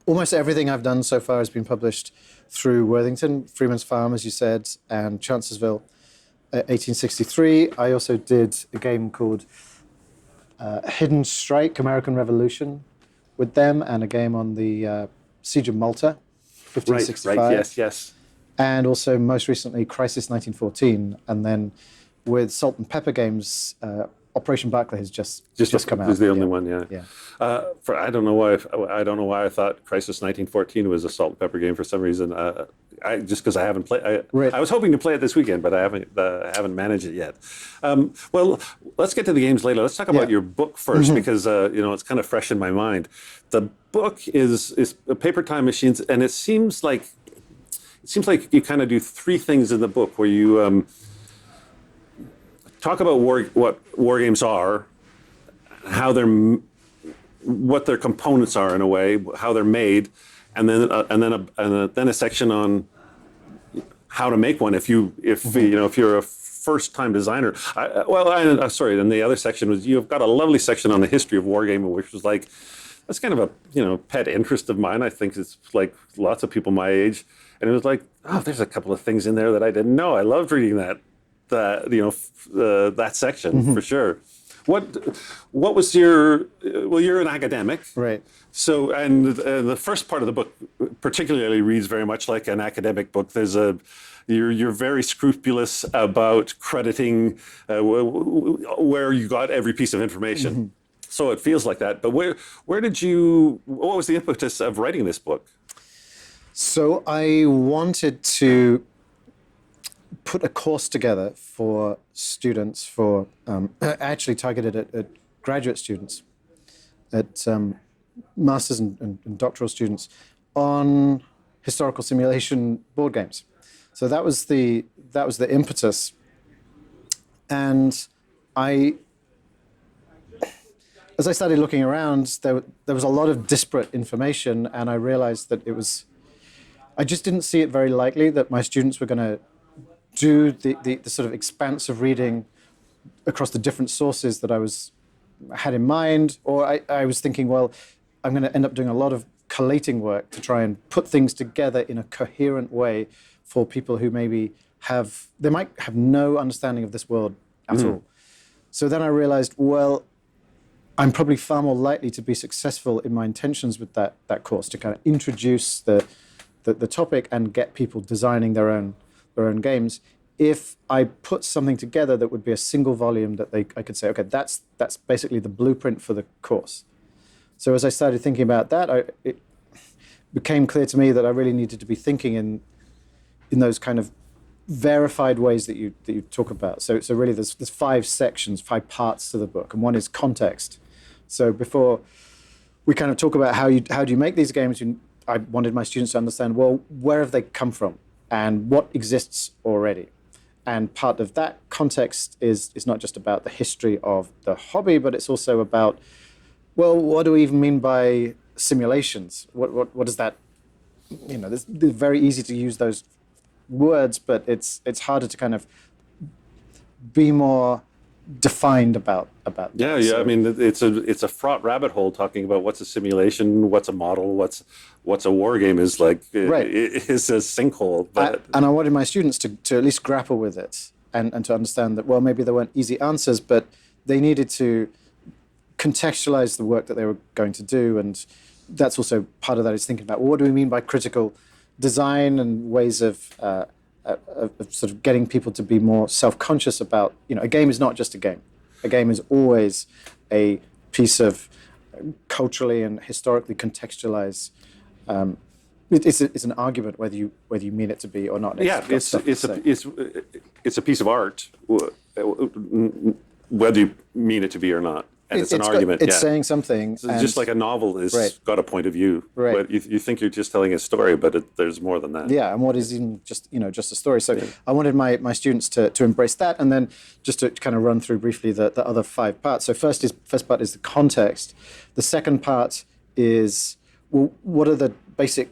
almost everything I've done so far has been published through Worthington, Freeman's Farm, as you said, and Chancellorsville, 1863. I also did a game called Hidden Strike, American Revolution with them, and a game on the Siege of Malta, 1565. Right, yes. And also, most recently, Crisis 1914. And then with Salt and Pepper Games, Operation Barclay has just come out. Is the only one, yeah. Yeah. I don't know why I thought Crisis 1914 was a Salt and Pepper game for some reason. Just because I haven't played. Right. I was hoping to play it this weekend, but I haven't managed it yet. Well, let's get to the games later. Let's talk about your book first, because it's kind of fresh in my mind. The book is Paper Time Machines, and it seems like you kind of do 3 things in the book where you talk about what war games are, what their components are in a way, how they're made, and then a section on how to make one if you're a first-time designer. And the other section was you've got a lovely section on the history of wargaming, which was like that's kind of a pet interest of mine. I think it's like lots of people my age, and it was like, oh, there's a couple of things in there that I didn't know. I loved reading that section for sure. What was you're an academic, Right. So, and the first part of the book particularly reads very much like an academic book. You're very scrupulous about crediting where you got every piece of information. So it feels like that. But what was the impetus of writing this book? So I wanted to put a course together for students, actually targeted at graduate students, at masters and doctoral students, on historical simulation board games. So that was the impetus, and as I started looking around, there was a lot of disparate information, and I realized that I just didn't see it very likely that my students were going to do the sort of expanse of reading across the different sources that I had in mind, or I was thinking, well, I'm going to end up doing a lot of collating work to try and put things together in a coherent way for people who might have no understanding of this world at all. So then I realized, well, I'm probably far more likely to be successful in my intentions with that course, to kind of introduce the topic and get people designing their own games if I put something together that would be a single volume that I could say, okay, that's basically the blueprint for the course. So as I started thinking about that, it became clear to me that I really needed to be thinking in those kind of verified ways that you talk about. So really there's 5 sections, 5 parts to the book, and one is context. So before we kind of talk about how do you make these games, I wanted my students to understand, well, where have they come from and what exists already? And part of that context is not just about the history of the hobby, but it's also about, well, what do we even mean by simulations? What does that, it's very easy to use those words, but it's harder to kind of be more defined about Yeah. So, I mean, it's a fraught rabbit hole talking about what's a simulation, what's a model, what's a war game is like. Right. It's a sinkhole. But and I wanted my students to at least grapple with it and to understand that, well, maybe there weren't easy answers, but they needed to contextualize the work that they were going to do. And that's also part of that, is thinking about, well, what do we mean by critical design and ways of sort of getting people to be more self-conscious about, a game is not just a game. A game is always a piece of culturally and historically contextualized. It's an argument whether you mean it to be or not. It's a piece of art, whether you mean it to be or not. And it's an argument. It's saying something. So just like a novel has got a point of view. Right. But you think you're just telling a story, but there's more than that. Yeah, and what is even just a story. So I wanted my students to embrace that, and then just to kind of run through briefly the other 5 parts. So first part is the context. The second part is, well, what are the basic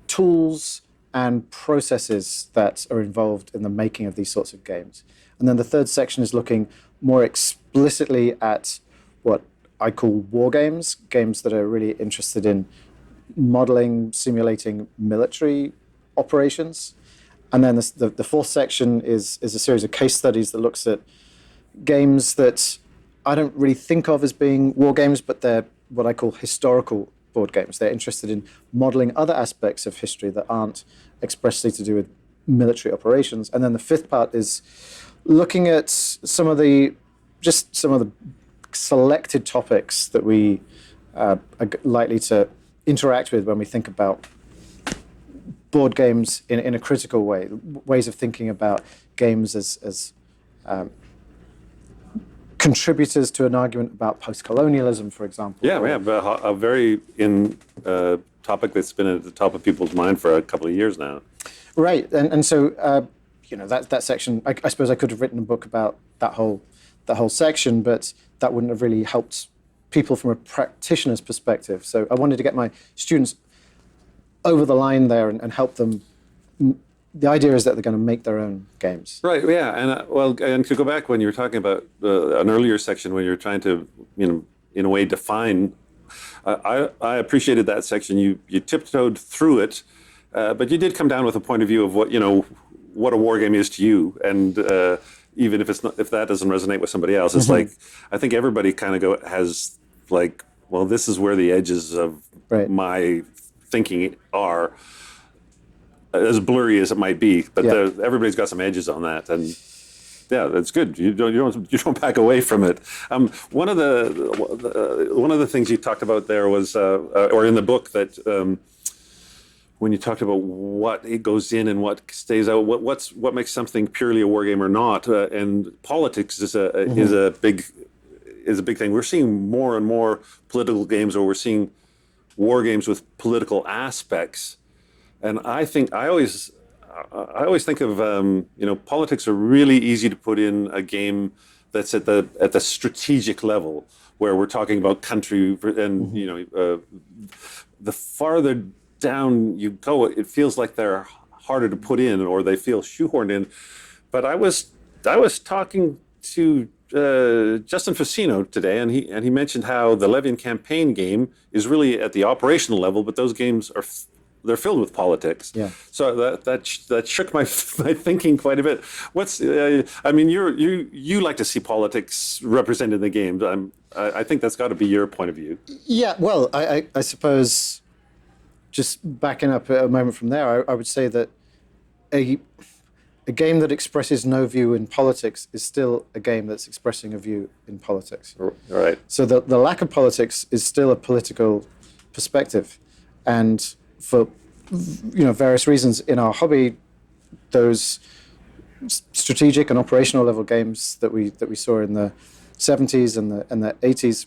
tools and processes that are involved in the making of these sorts of games. And then the third section is looking more explicitly at what I call war games, games that are really interested in modeling, simulating military operations. And then the fourth section is a series of case studies that looks at games that I don't really think of as being war games, but they're what I call historical board games. They're interested in modeling other aspects of history that aren't expressly to do with military operations. And then the fifth part is looking at some of the selected topics that we are likely to interact with when we think about board games in a critical way, ways of thinking about games as contributors to an argument about post-colonialism, for example. Yeah, we have a very topic that's been at the top of people's mind for a couple of years now. Right, and so that section. I suppose I could have written a book about that whole section, but that wouldn't have really helped people from a practitioner's perspective. So I wanted to get my students over the line there and help them. The idea is that they're going to make their own games. Right. Yeah. And and to go back when you were talking about an earlier section when you were trying to, in a way, define. I appreciated that section. You tiptoed through it, but you did come down with a point of view of what a war game is to you, and even if that doesn't resonate with somebody else, it's like I think everybody kind of has like, well, this is where the edges of my thinking are. As blurry as it might be, but everybody's got some edges on that, and yeah, that's good. You don't back away from it. One of the things you talked about there was, or in the book, that when you talked about what it goes in and what stays out, what makes something purely a war game or not, and politics is a big thing. We're seeing more and more political games, or we're seeing war games with political aspects. And I always think of politics are really easy to put in a game that's at the strategic level, where we're talking about country, and the farther down you go, it feels like they're harder to put in, or they feel shoehorned in. But I was talking to Justin Fassino today, and he mentioned how the Levian campaign game is really at the operational level, but those games they're filled with politics. Yeah. So that shook my thinking quite a bit. You like to see politics represented in the games. I think that's got to be your point of view. Yeah. Well, I suppose just backing up a moment from there, I would say that a a game that expresses no view in politics is still a game that's expressing a view in politics. Right. So the lack of politics is still a political perspective. And for various reasons in our hobby, those strategic and operational level games that we saw in the 70s and the 80s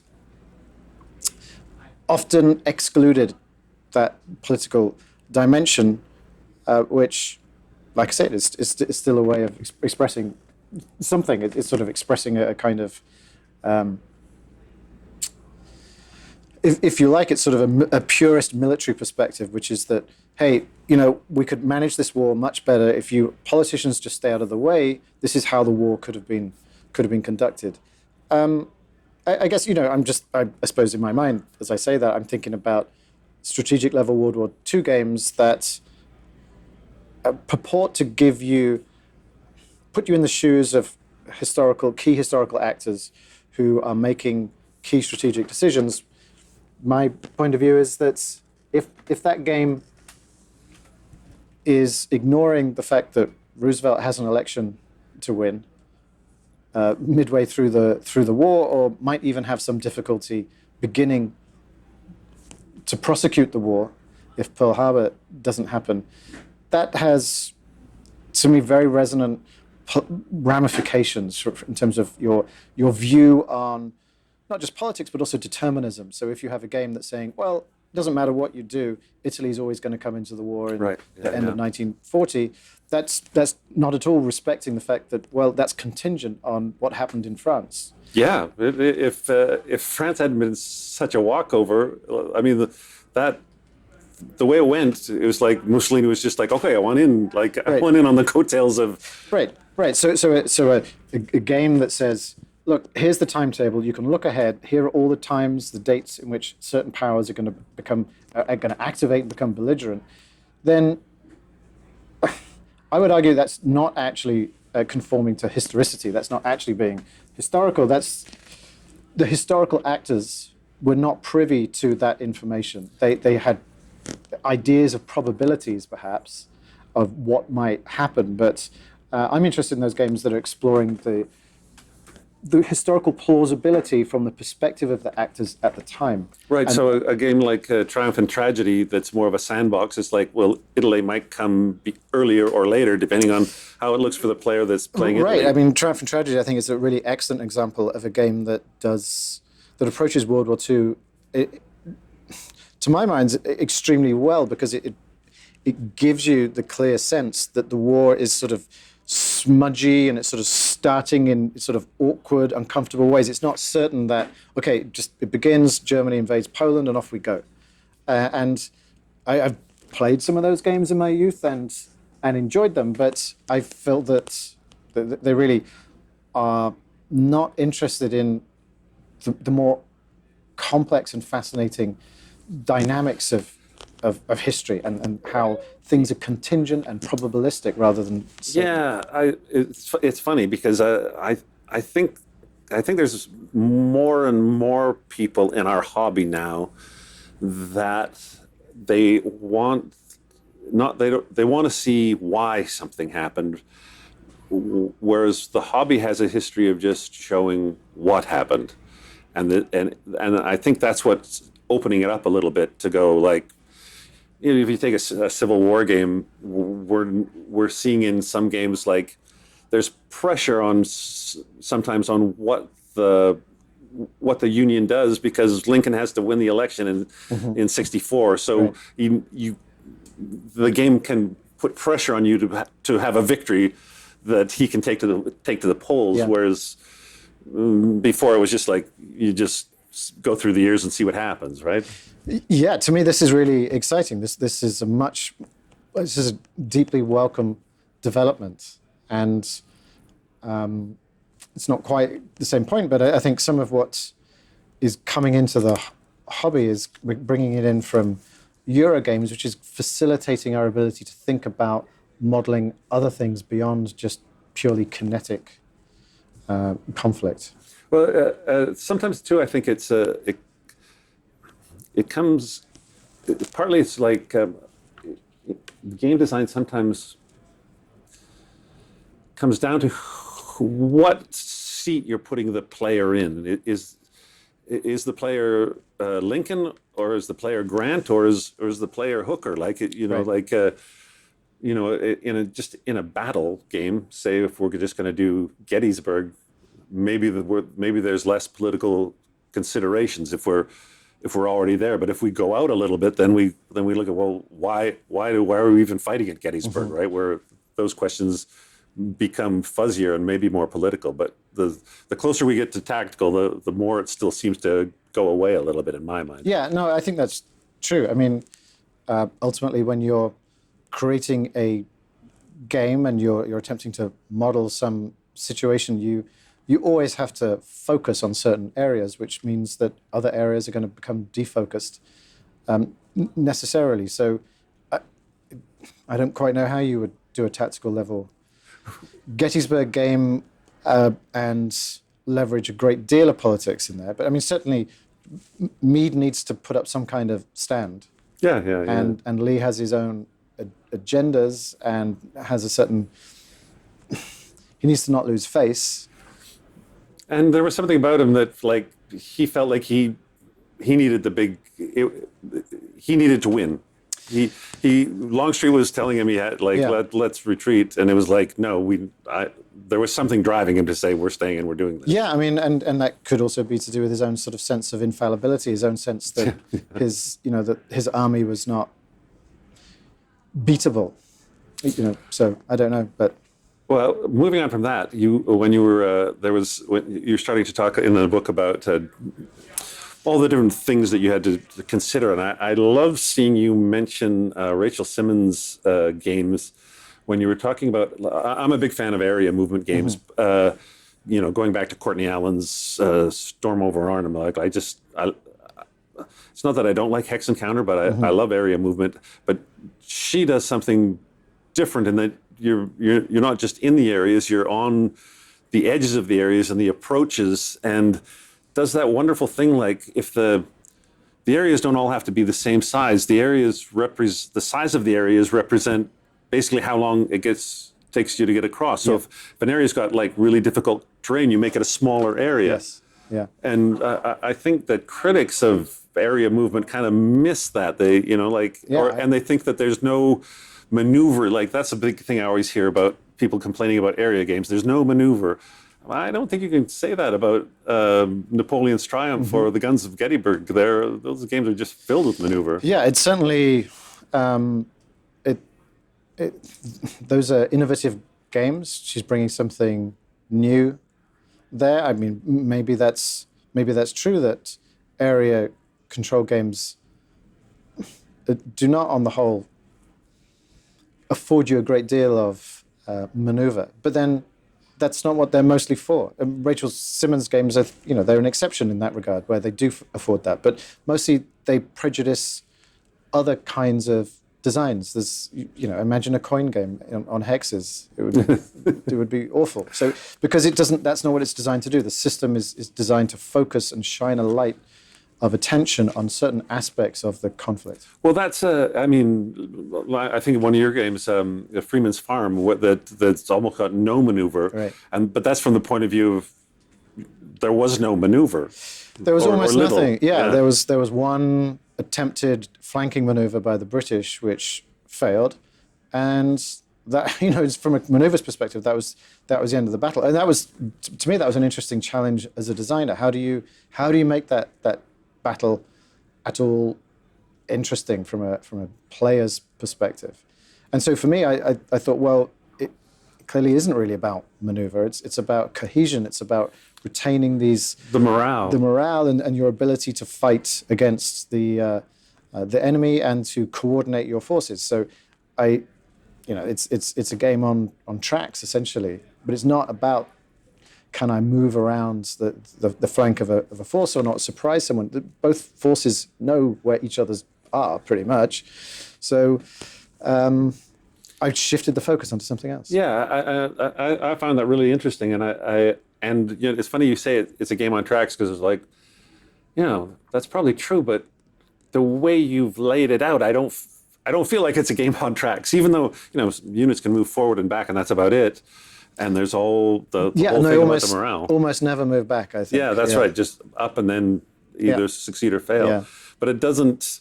often excluded that political dimension, which, like I said, is still a way of expressing something. It's sort of expressing a kind of, if you like, it's sort of a purist military perspective, which is that, hey, we could manage this war much better if politicians just stay out of the way. This is how the war could have been conducted. I guess, I suppose in my mind, as I say that, I'm thinking about strategic level World War II games that purport to put you in the shoes of key historical actors who are making key strategic decisions. My point of view is that if that game is ignoring the fact that Roosevelt has an election to win midway through the war, or might even have some difficulty beginning to prosecute the war if Pearl Harbor doesn't happen, that has, to me, very resonant ramifications in terms of your view on not just politics, but also determinism. So if you have a game that's saying, well, it doesn't matter what you do, Italy's always going to come into the war in the end of 1940, that's not at all respecting the fact that, well, that's contingent on what happened in France. Yeah, if France hadn't been such a walkover, I mean, the way it went, it was like Mussolini was just like, okay, I want in on the coattails of. Right. So a game that says, look, here's the timetable. You can look ahead. Here are all the times, the dates in which certain powers are going to activate and become belligerent. Then I would argue that's not actually conforming to historicity. That's not actually being historical. That's the historical actors were not privy to that information. They had ideas of probabilities, perhaps, of what might happen. But I'm interested in those games that are exploring the historical plausibility from the perspective of the actors at the time. Right, so a game like Triumph and Tragedy that's more of a sandbox, it's like, well, Italy might come earlier or later, depending on how it looks for the player that's playing it. Right, I mean, Triumph and Tragedy, I think, is a really excellent example of a game that approaches World War II, to my mind, extremely well, because it gives you the clear sense that the war is sort of smudgy and it's sort of starting in sort of awkward, uncomfortable ways. It's not certain that, okay, it begins, Germany invades Poland, and off we go. And I've played some of those games in my youth and enjoyed them, but I felt that they really are not interested in the more complex and fascinating dynamics of history and how things are contingent and probabilistic rather than certain. Yeah, it's funny because I think there's more and more people in our hobby now that they want to see why something happened, whereas the hobby has a history of just showing what happened, and I think that's what's opening it up a little bit to go like. If you take a Civil War game, we're seeing in some games like there's pressure on sometimes on what the Union does because Lincoln has to win the election in '64. So right. The game can put pressure on you to have a victory that he can take to the polls, whereas before it was just like you just go through the years and see what happens, right? Yeah, to me, this is really exciting. This is a deeply welcome development, and it's not quite the same point, but I think some of what is coming into the hobby is bringing it in from Eurogames, which is facilitating our ability to think about modeling other things beyond just purely kinetic conflict. Well, sometimes too, I think it comes, partly it's like game design sometimes comes down to what seat you're putting the player in. Is the player Lincoln, or is the player Grant, or is the player Hooker? Like in a battle game, say if we're just going to do Gettysburg, maybe there's less political considerations if we're already there. But if we go out a little bit, then we look at, well, why are we even fighting at Gettysburg, right? Where those questions become fuzzier and maybe more political. But the closer we get to tactical, the more it still seems to go away a little bit in my mind. Yeah, no, I think that's true. I mean, ultimately, when you're creating a game and you're attempting to model some situation, you always have to focus on certain areas, which means that other areas are going to become defocused necessarily. So I don't quite know how you would do a tactical level Gettysburg game and leverage a great deal of politics in there. But I mean, certainly Meade needs to put up some kind of stand. Yeah. And Lee has his own agendas and has a certain... He needs to not lose face. And there was something about him that, like, he felt like he needed he needed to win. Longstreet was telling him he had, let's retreat, and it was like, no, there was something driving him to say, we're staying and we're doing this. Yeah, I mean, and that could also be to do with his own sort of sense of infallibility, his own sense that that his army was not beatable. So I don't know, but. Well, moving on from that, when you were starting to talk in the book about all the different things that you had to consider, and I love seeing you mention Rachel Simmons' games when you were talking about. I'm a big fan of area movement games. Going back to Courtney Allen's Storm over Arnhem. It's not that I don't like Hex Encounter, but I love area movement. But she does something different in that you're not just in the areas, you're on the edges of the areas and the approaches, and does that wonderful thing, like if the areas don't all have to be the same size, the size of the areas represent basically how long it takes you to get across. So if an area's got like really difficult terrain, you make it a smaller area. Yes. Yeah. And I think that critics of area movement kind of miss that. And they think that there's no maneuver. Like, that's a big thing I always hear about people complaining about area games. There's no maneuver. I don't think you can say that about Napoleon's Triumph or the Guns of Gettysburg. Those games are just filled with maneuver. Yeah, it's certainly those are innovative games. She's bringing something new there. I mean, maybe that's true that area control games do not, on the whole, afford you a great deal of maneuver. But then that's not what they're mostly for. Rachel Simmons games are, they're an exception in that regard, where they do afford that. But mostly they prejudice other kinds of designs. There's, imagine a coin game on hexes. It would be awful. So because that's not what it's designed to do. The system is designed to focus and shine a light of attention on certain aspects of the conflict. Well, that's I think one of your games, Freeman's Farm, that's almost got no maneuver, right. But that's from the point of view of there was no maneuver. There was almost nothing. Yeah, there was one attempted flanking maneuver by the British which failed, and that from a maneuvers perspective, that was the end of the battle. And that was, to me, that was an interesting challenge as a designer. How do you make that battle at all interesting from a player's perspective? And so for me, I thought, well, it clearly isn't really about maneuver. It's about cohesion. It's about retaining the morale and your ability to fight against the enemy and to coordinate your forces. So it's a game on tracks essentially, but it's not about can I move around the flank of a force or not, surprise someone. Both forces know where each other's are pretty much. So I shifted the focus onto something else. Yeah, I found that really interesting, and it's funny you say it's a game on tracks, because it's like, that's probably true, but the way you've laid it out, I don't feel like it's a game on tracks, even though units can move forward and back, and that's about it. and there's all the Yeah, whole no, thing almost, about the morale. almost never move back, I think. Yeah, that's right. Just up and then either succeed or fail. Yeah. But it doesn't.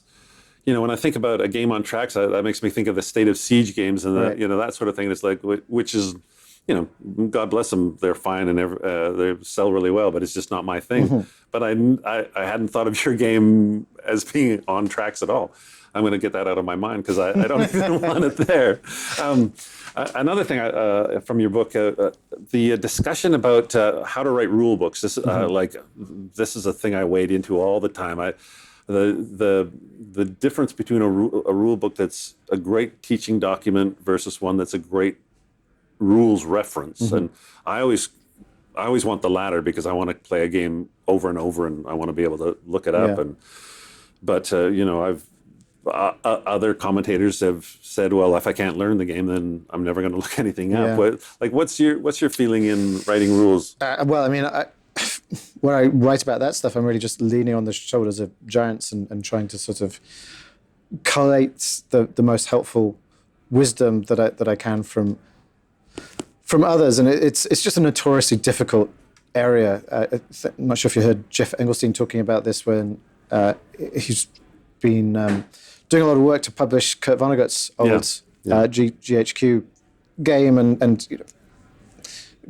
When I think about a game on tracks, that makes me think of the State of Siege games and Right. that sort of thing. It's like, which is, God bless them, they're fine and they sell really well, but it's just not my thing. Mm-hmm. But I hadn't thought of your game as being on tracks at all. I'm going to get that out of my mind because I don't even want it there. Another thing from your book, the discussion about how to write rule books. This this is a thing I wade into all the time. The difference between a rule book that's a great teaching document versus one that's a great rules reference, and I always want the latter because I want to play a game over and over, and I want to be able to look it up. But I've other commentators have said, well, if I can't learn the game, then I'm never going to look anything up. What's your feeling in writing rules? Well, I mean, when I write about that stuff, I'm really just leaning on the shoulders of giants and trying to sort of collate the most helpful wisdom that I can from others, and it's just a notoriously difficult area. I'm not sure if you heard Jeff Engelstein talking about this when he's been doing a lot of work to publish Kurt Vonnegut's old GHQ game, and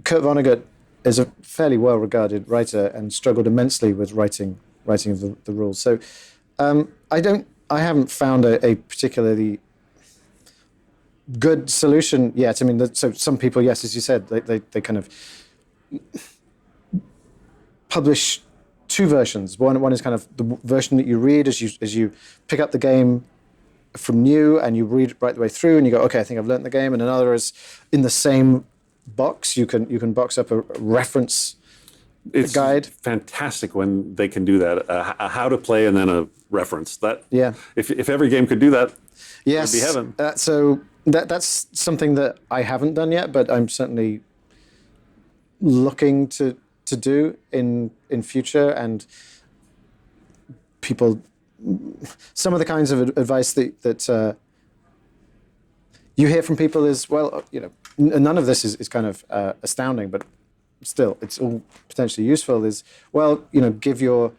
Kurt Vonnegut is a fairly well-regarded writer and struggled immensely with writing of the rules. So I haven't found a particularly good solution yet. I mean, so some people, yes, as you said, they kind of publish two versions. One is kind of the version that you read as you pick up the game from new, and you read it right the way through, and you go, okay, I think I've learned the game. And another is in the same box. You can box up a reference guide. Fantastic when they can do that. How to play and then a reference. That If every game could do that, yes, it would be heaven. So that's something that I haven't done yet, but I'm certainly looking to do in future. And people, some of the kinds of advice that you hear from people is, well, none of this is kind of astounding, but still, it's all potentially useful. Is, well, give your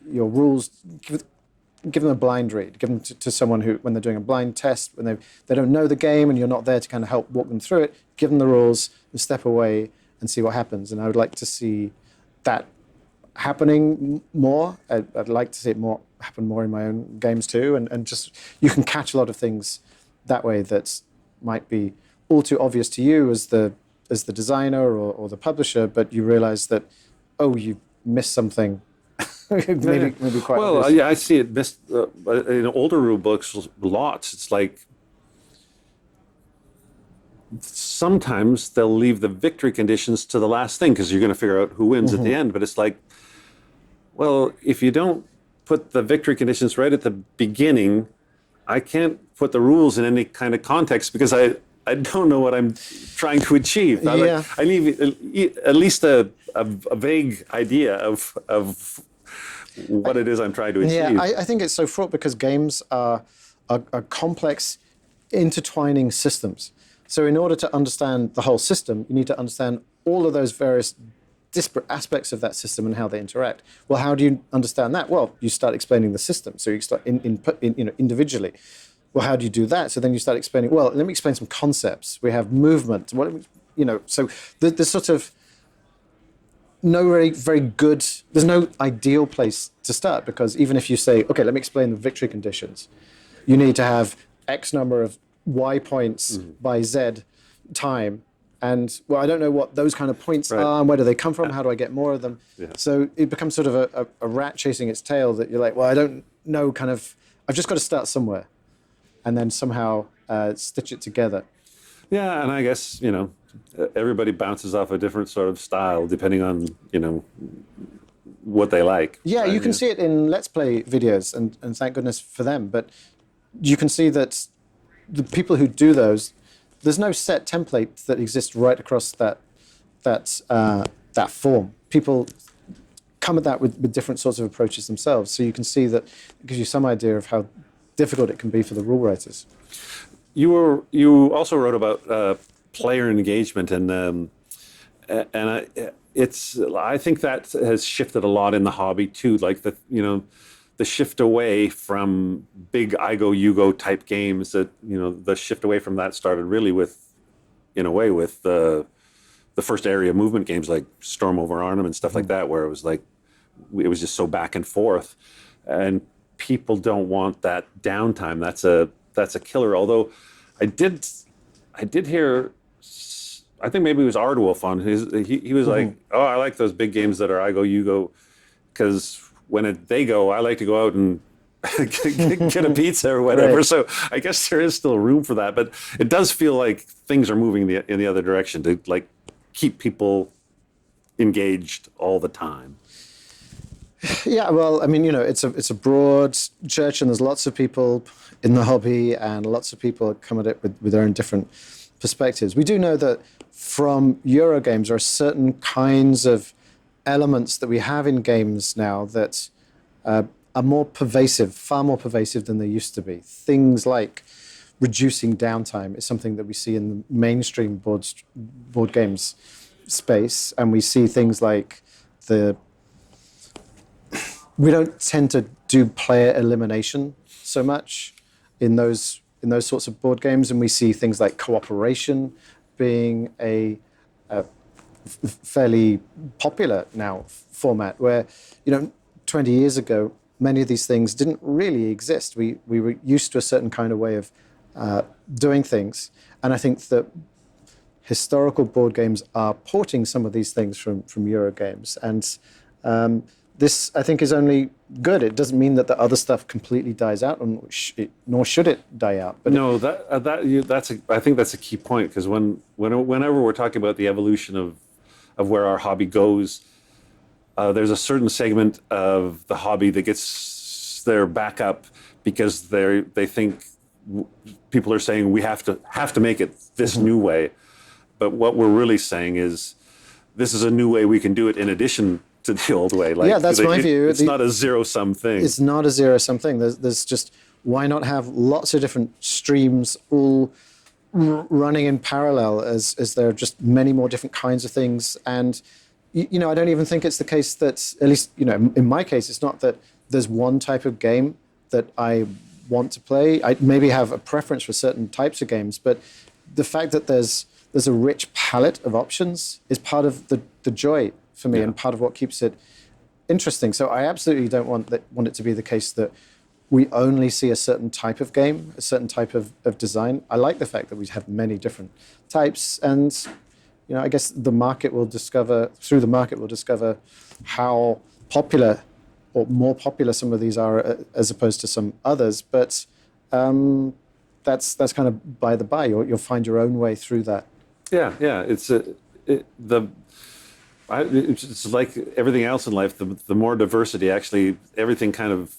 rules, give them a blind read. Give them to someone who, when they're doing a blind test, when they don't know the game and you're not there to kind of help walk them through it, give them the rules and step away and see what happens. And I would like to see that happening more. I'd like to see it happen more in my own games too. And just, you can catch a lot of things that way that might be all too obvious to you as the designer or the publisher, but you realize that, oh, you missed something. maybe quite well. obvious. I see it missed in older rule books lots. It's like sometimes they'll leave the victory conditions to the last thing because you're going to figure out who wins at the end. But it's like, well, if you don't put the victory conditions right at the beginning, I can't put the rules in any kind of context because I don't know what I'm trying to achieve. I need at least a vague idea of what it is I'm trying to achieve. Yeah, I think it's so fraught because games are complex, intertwining systems. So in order to understand the whole system, you need to understand all of those various disparate aspects of that system and how they interact. Well, how do you understand that? Well, you start explaining the system. So you start individually. Well, how do you do that? So then you start explaining, well, let me explain some concepts. We have movement. So there's sort of no very good, there's no ideal place to start, because even if you say, okay, let me explain the victory conditions, you need to have X number of Y points by Z time. And, well, I don't know what those kind of points are and where do they come from? How do I get more of them? Yeah. So it becomes sort of a rat chasing its tail that you're like, well, I don't know, kind of, I've just got to start somewhere and then somehow stitch it together. Yeah, and I guess, everybody bounces off a different sort of style depending on, what they like. Yeah, right? You can see it in Let's Play videos, and thank goodness for them. But you can see that the people who do those, there's no set template that exists right across that form. People come at that with different sorts of approaches themselves. So you can see that it gives you some idea of how difficult it can be for the rule writers. You also wrote about player engagement, and I think that has shifted a lot in the hobby too. Like the shift away from big I go you go type games. That the shift away from that started really in a way with the first area movement games like Storm Over Arnhem and stuff like that, where it was just so back and forth, and people don't want that downtime. That's a killer. Although I did hear, I think maybe it was Ardwolf on he was like, oh, I like those big games that are I go you go, because when they go, I like to go out and get a pizza or whatever. Right. So I guess there is still room for that, but it does feel like things are moving in the other direction to like keep people engaged all the time. Yeah, well, I mean, it's a broad church, and there's lots of people in the hobby, and lots of people come at it with their own different perspectives. We do know that from Eurogames, there are certain kinds of elements that we have in games now that are more pervasive, far more pervasive than they used to be. Things like reducing downtime is something that we see in the mainstream board games space, and we see things like we don't tend to do player elimination so much in those sorts of board games, and we see things like cooperation being a fairly popular now format, where 20 years ago many of these things didn't really exist. We were used to a certain kind of way of doing things, and I think that historical board games are porting some of these things from Eurogames, and this, I think, is only good. It doesn't mean that the other stuff completely dies out, nor should it die out. But no, I think that's a key point, because whenever we're talking about the evolution of where our hobby goes, there's a certain segment of the hobby that gets their back up because they think people are saying we have to make it this new way. But what we're really saying is this is a new way we can do it in addition to the old way. Yeah, that's my view. It's not a zero-sum thing. It's not a zero-sum thing. There's just, why not have lots of different streams all running in parallel, as there are just many more different kinds of things. And I don't even think it's the case that, at least in my case, it's not that there's one type of game that I want to play. I maybe have a preference for certain types of games, but the fact that there's a rich palette of options is part of the joy for me, and part of what keeps it interesting. So I absolutely don't want it to be the case that we only see a certain type of game, a certain type of design. I like the fact that we have many different types, and I guess through the market we'll discover how popular or more popular some of these are as opposed to some others. But that's kind of by the by. You'll find your own way through that. Yeah. It's like everything else in life. The more diversity, actually, everything kind of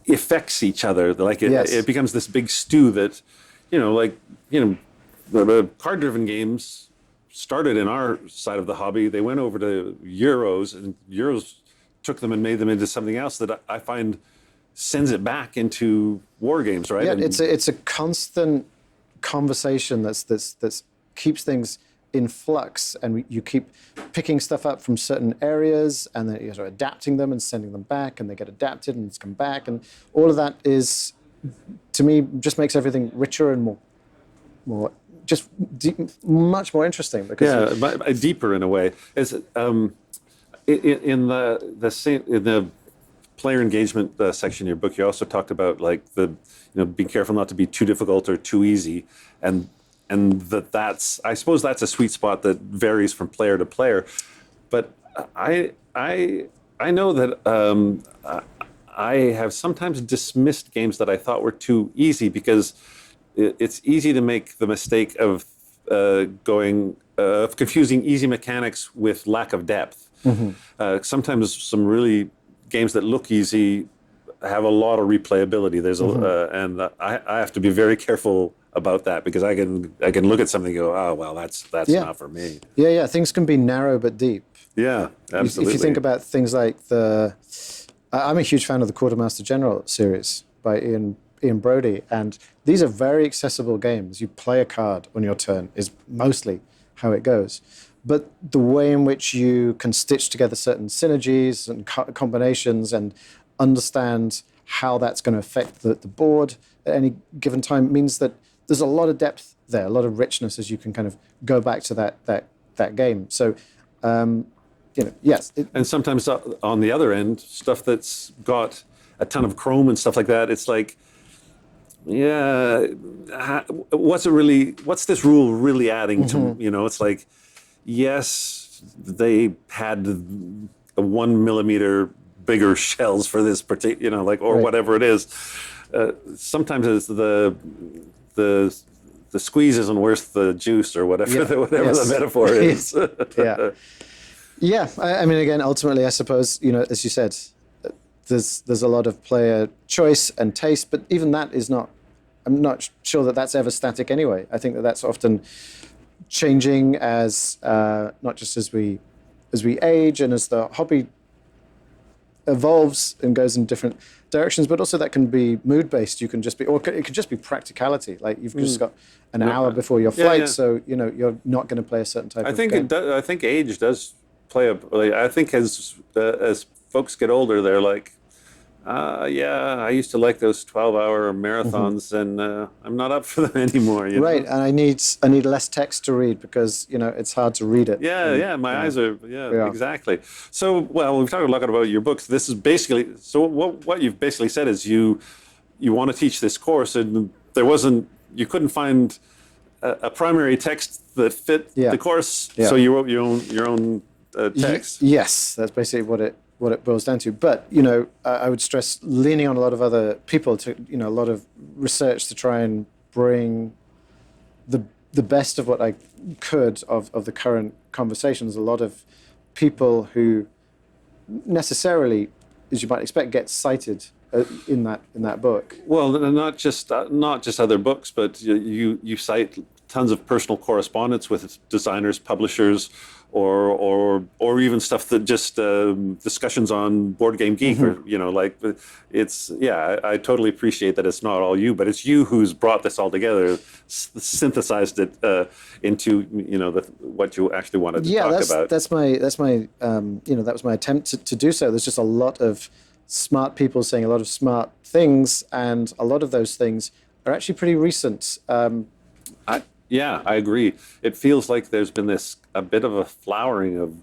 affects each other. Like it becomes this big stew that, the card-driven games started in our side of the hobby. They went over to Euros, and Euros took them and made them into something else that I find sends it back into war games, right? Yeah, it's a constant conversation that's keeps things in flux, and you keep picking stuff up from certain areas, and then you're adapting them and sending them back, and they get adapted and it's come back, and all of that is, to me, just makes everything richer and more just much more interesting. Because deeper in a way. Is in the player engagement section of your book, you also talked about like being careful not to be too difficult or too easy, and that's I suppose that's a sweet spot that varies from player to player. But I know that I have sometimes dismissed games that I thought were too easy, because it's easy to make the mistake of confusing easy mechanics with lack of depth. Mm-hmm. Sometimes some really games that look easy have a lot of replayability. There's and I have to be very careful about that, because I can look at something and go, oh well, that's not for me. Yeah. Things can be narrow but deep. Yeah, absolutely. If you think about things like I'm a huge fan of the Quartermaster General series by Ian Ian Brody, and these are very accessible games. You play a card on your turn is mostly how it goes. But the way in which you can stitch together certain synergies and combinations and understand how that's going to affect the board at any given time means that there's a lot of depth there, a lot of richness as you can kind of go back to that game. So, yes. And sometimes on the other end, stuff that's got a ton of chrome and stuff like that, it's like, yeah, what's this rule really adding to, it's like, yes, they had a 1 millimeter bigger shells for this particular, or right. whatever it is. Sometimes it's the squeeze isn't worth the juice or whatever, Yeah. whatever Yes. the metaphor is. Yeah. I mean, again, ultimately, I suppose, as you said, there's a lot of player choice and taste, but even that is not. I'm not sure that that's ever static anyway. I think that that's often changing as not just as we age and as the hobby evolves and goes in different directions, but also that can be mood based. You can just be, or it could just be practicality. Like you've just got an hour before your flight, so you're not going to play a certain type of game. I think age does play I think as folks get older, they're like, I used to like those 12-hour marathons, and I'm not up for them anymore. Right, and I need less text to read because it's hard to read it. My eyes are exactly. So, well, we've talked a lot about your books. This is basically what you've basically said is you want to teach this course, and you couldn't find a primary text that fit the course, so you wrote your own text. Yes, that's basically what it boils down to. But I would stress leaning on a lot of other people to a lot of research to try and bring the best of what I could of the current conversations. A lot of people who necessarily, as you might expect, get cited in that book. Well, not just other books, but you cite tons of personal correspondence with designers, publishers, or even stuff that just discussions on Board Game Geek, or I totally appreciate that it's not all you, but it's you who's brought this all together, synthesized it into what you actually wanted to talk about. That's my that was my attempt to do so. There's just a lot of smart people saying a lot of smart things, and a lot of those things are actually pretty recent. I agree. It feels like there's been a bit of a flowering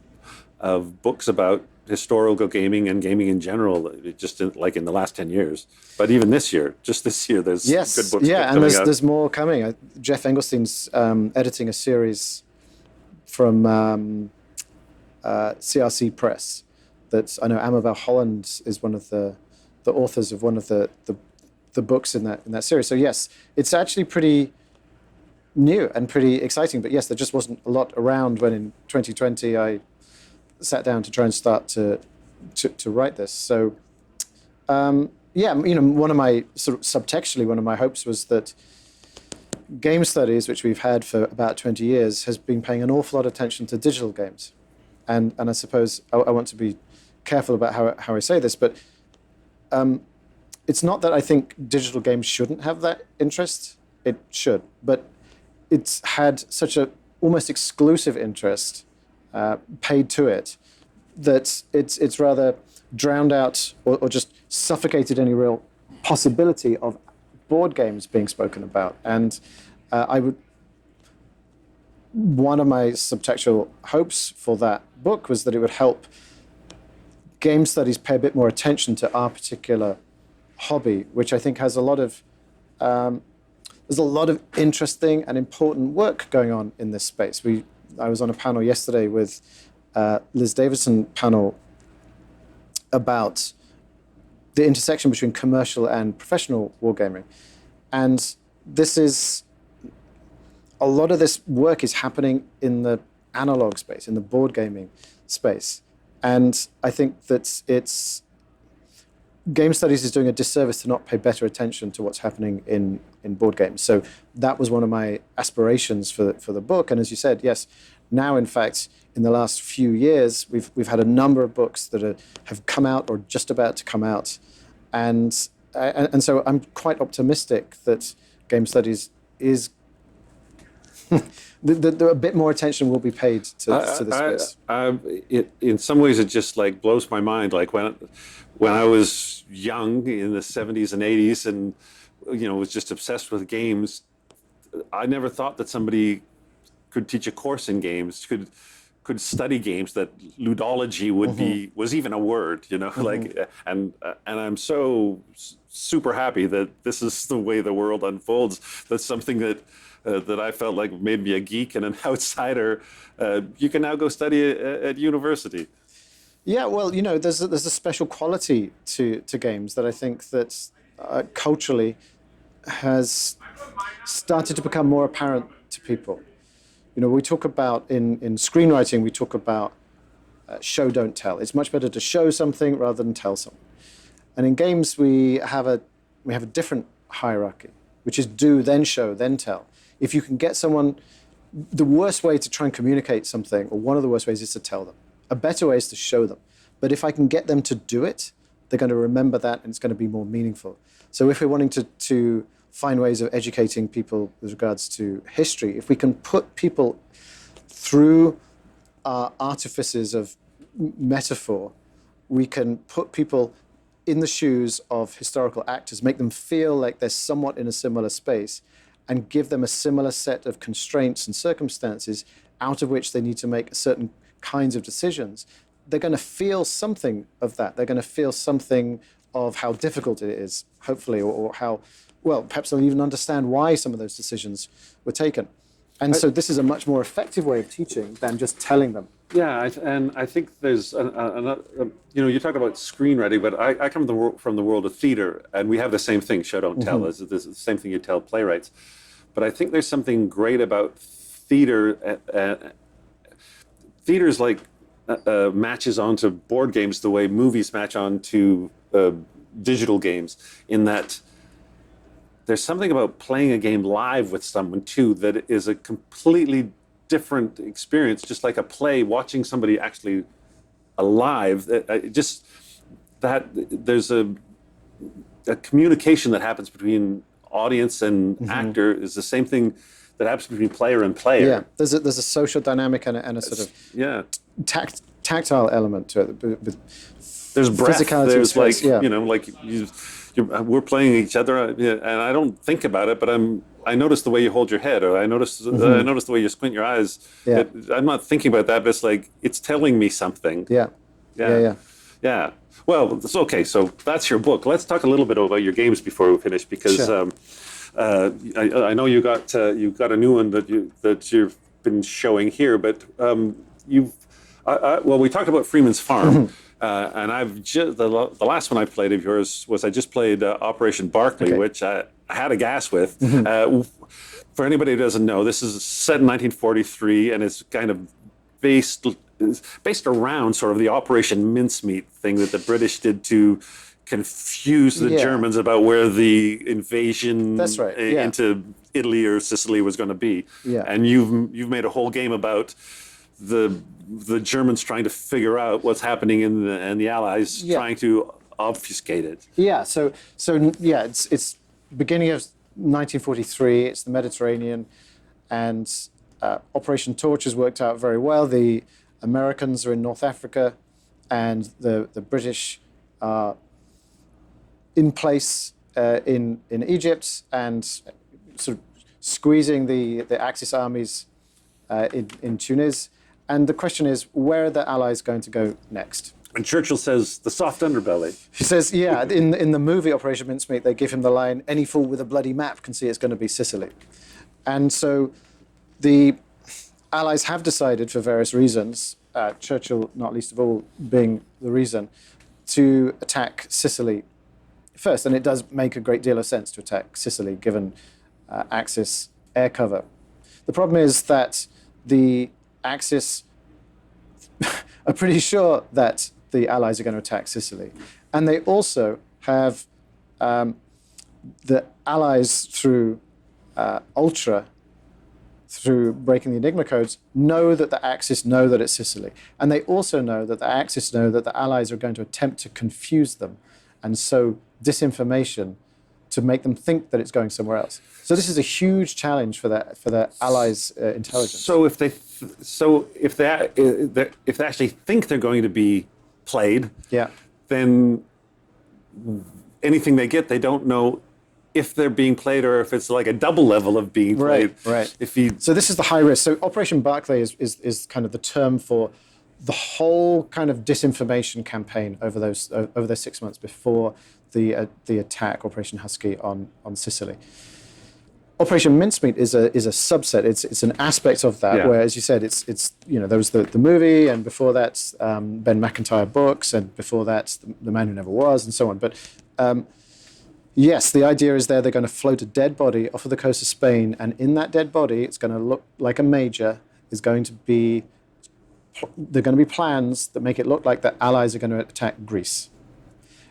of books about historical gaming and gaming in general, just in the last 10 years. But even this year, there's good books coming out. And there's more coming. Jeff Engelstein's editing a series from CRC Press. I know Amabel Holland is one of the authors of one of the books in that series. So yes, it's actually pretty new and pretty exciting, but yes, there just wasn't a lot around when in 2020 I sat down to try and start to write this. So one of my sort of subtextually, one of my hopes was that game studies, which we've had for about 20 years, has been paying an awful lot of attention to digital games, and I suppose I want to be careful about how I say this, but it's not that I think digital games shouldn't have that interest. It should, but it's had such a almost exclusive interest paid to it that it's rather drowned out or just suffocated any real possibility of board games being spoken about. And one of my subtextual hopes for that book was that it would help game studies pay a bit more attention to our particular hobby, which I think has a lot of there's a lot of interesting and important work going on in this space. I was on a panel yesterday with Liz Davison panel about the intersection between commercial and professional wargaming. And a lot of this work is happening in the analog space, in the board gaming space. And I think that game studies is doing a disservice to not pay better attention to what's happening in board games. So that was one of my aspirations for the book. And as you said, yes, now in fact, in the last few years, we've had a number of books that have come out or just about to come out. And and so I'm quite optimistic that game studies is a bit more attention will be paid to this space. It in some ways it just like blows my mind. Like when I was young in the 70s and 80s, and was just obsessed with games, I never thought that somebody could teach a course in games, could study games, that ludology was even a word, like, and I'm so super happy that this is the way the world unfolds. That's something that I felt like made me a geek and an outsider. You can now go study at university. Yeah, well, there's a special quality to games that I think that culturally has started to become more apparent to people. We talk about in screenwriting, we talk about show, don't tell. It's much better to show something rather than tell something. And in games, we have a different hierarchy, which is do, then show, then tell. If you can get someone, the worst way to try and communicate something, or one of the worst ways, is to tell them. A better way is to show them. But if I can get them to do it, they're going to remember that, and it's going to be more meaningful. So if we're wanting to find ways of educating people with regards to history, if we can put people through artifices of metaphor, we can put people in the shoes of historical actors, make them feel like they're somewhat in a similar space, and give them a similar set of constraints and circumstances out of which they need to make certain kinds of decisions, they're going to feel something of that. They're going to feel something of how difficult it is, hopefully, or how, well, perhaps they'll even understand why some of those decisions were taken. And so this is a much more effective way of teaching than just telling them. Yeah, and I think there's, you talk about screenwriting, but I come from the world of theater, and we have the same thing, show, don't tell. It's the same thing you tell playwrights. But I think there's something great about theater. Theater's like matches onto board games the way movies match onto digital games, in that there's something about playing a game live with someone too that is a completely different experience, just like a play, watching somebody actually alive. There's a communication that happens between audience and actor is the same thing that happens between player and player. Yeah, there's a social dynamic and a sort of tactile element to it. There's breath. There's space, we're playing each other, and I don't think about it, but I notice the way you hold your head, or I notice the way you squint your eyes. Yeah. I'm not thinking about that, but it's like it's telling me something. Yeah. Well, it's okay. So that's your book. Let's talk a little bit about your games before we finish, because sure. I know you got a new one that you've been showing here, but we talked about Freeman's Farm. And I've just the last one I played of yours was I just played Operation Barclay, which I had a gas with. For anybody who doesn't know, this is set in 1943, and it's kind of based around sort of the Operation Mincemeat thing that the British did to confuse the Germans about where the invasion into Italy or Sicily was going to be. Yeah. And you've made a whole game about the Germans trying to figure out what's happening and the Allies trying to obfuscate it. Yeah, so it's beginning of 1943. It's the Mediterranean, and Operation Torch has worked out very well. The Americans are in North Africa, and the British are in place in Egypt, and sort of squeezing the Axis armies in Tunis. And the question is, where are the Allies going to go next? And Churchill says, the soft underbelly. He says, in the movie Operation Mincemeat, they give him the line, any fool with a bloody map can see it's going to be Sicily. And so the Allies have decided, for various reasons, Churchill not least of all being the reason, to attack Sicily first. And it does make a great deal of sense to attack Sicily, given Axis air cover. The problem is that the Axis are pretty sure that the Allies are going to attack Sicily. And they also have the Allies through Ultra, through breaking the Enigma codes, know that the Axis know that it's Sicily. And they also know that the Axis know that the Allies are going to attempt to confuse them, and so disinformation to make them think that it's going somewhere else. So this is a huge challenge for the Allies' intelligence. So if they actually think they're going to be played, yeah. then anything they get, they don't know if they're being played or if it's like a double level of being played. Right. If So this is the high risk. So Operation Barclay is kind of the term for the whole kind of disinformation campaign over those 6 months before the attack, Operation Husky, on Sicily. Operation Mincemeat is a subset. It's an aspect of that. Where, as you said, it's there was the movie, and before that Ben McIntyre books, and before that the Man Who Never Was, and so on. But yes, the idea is they're going to float a dead body off of the coast of Spain, and in that dead body, it's going to look like a major. There are going to be plans that make it look like the Allies are going to attack Greece.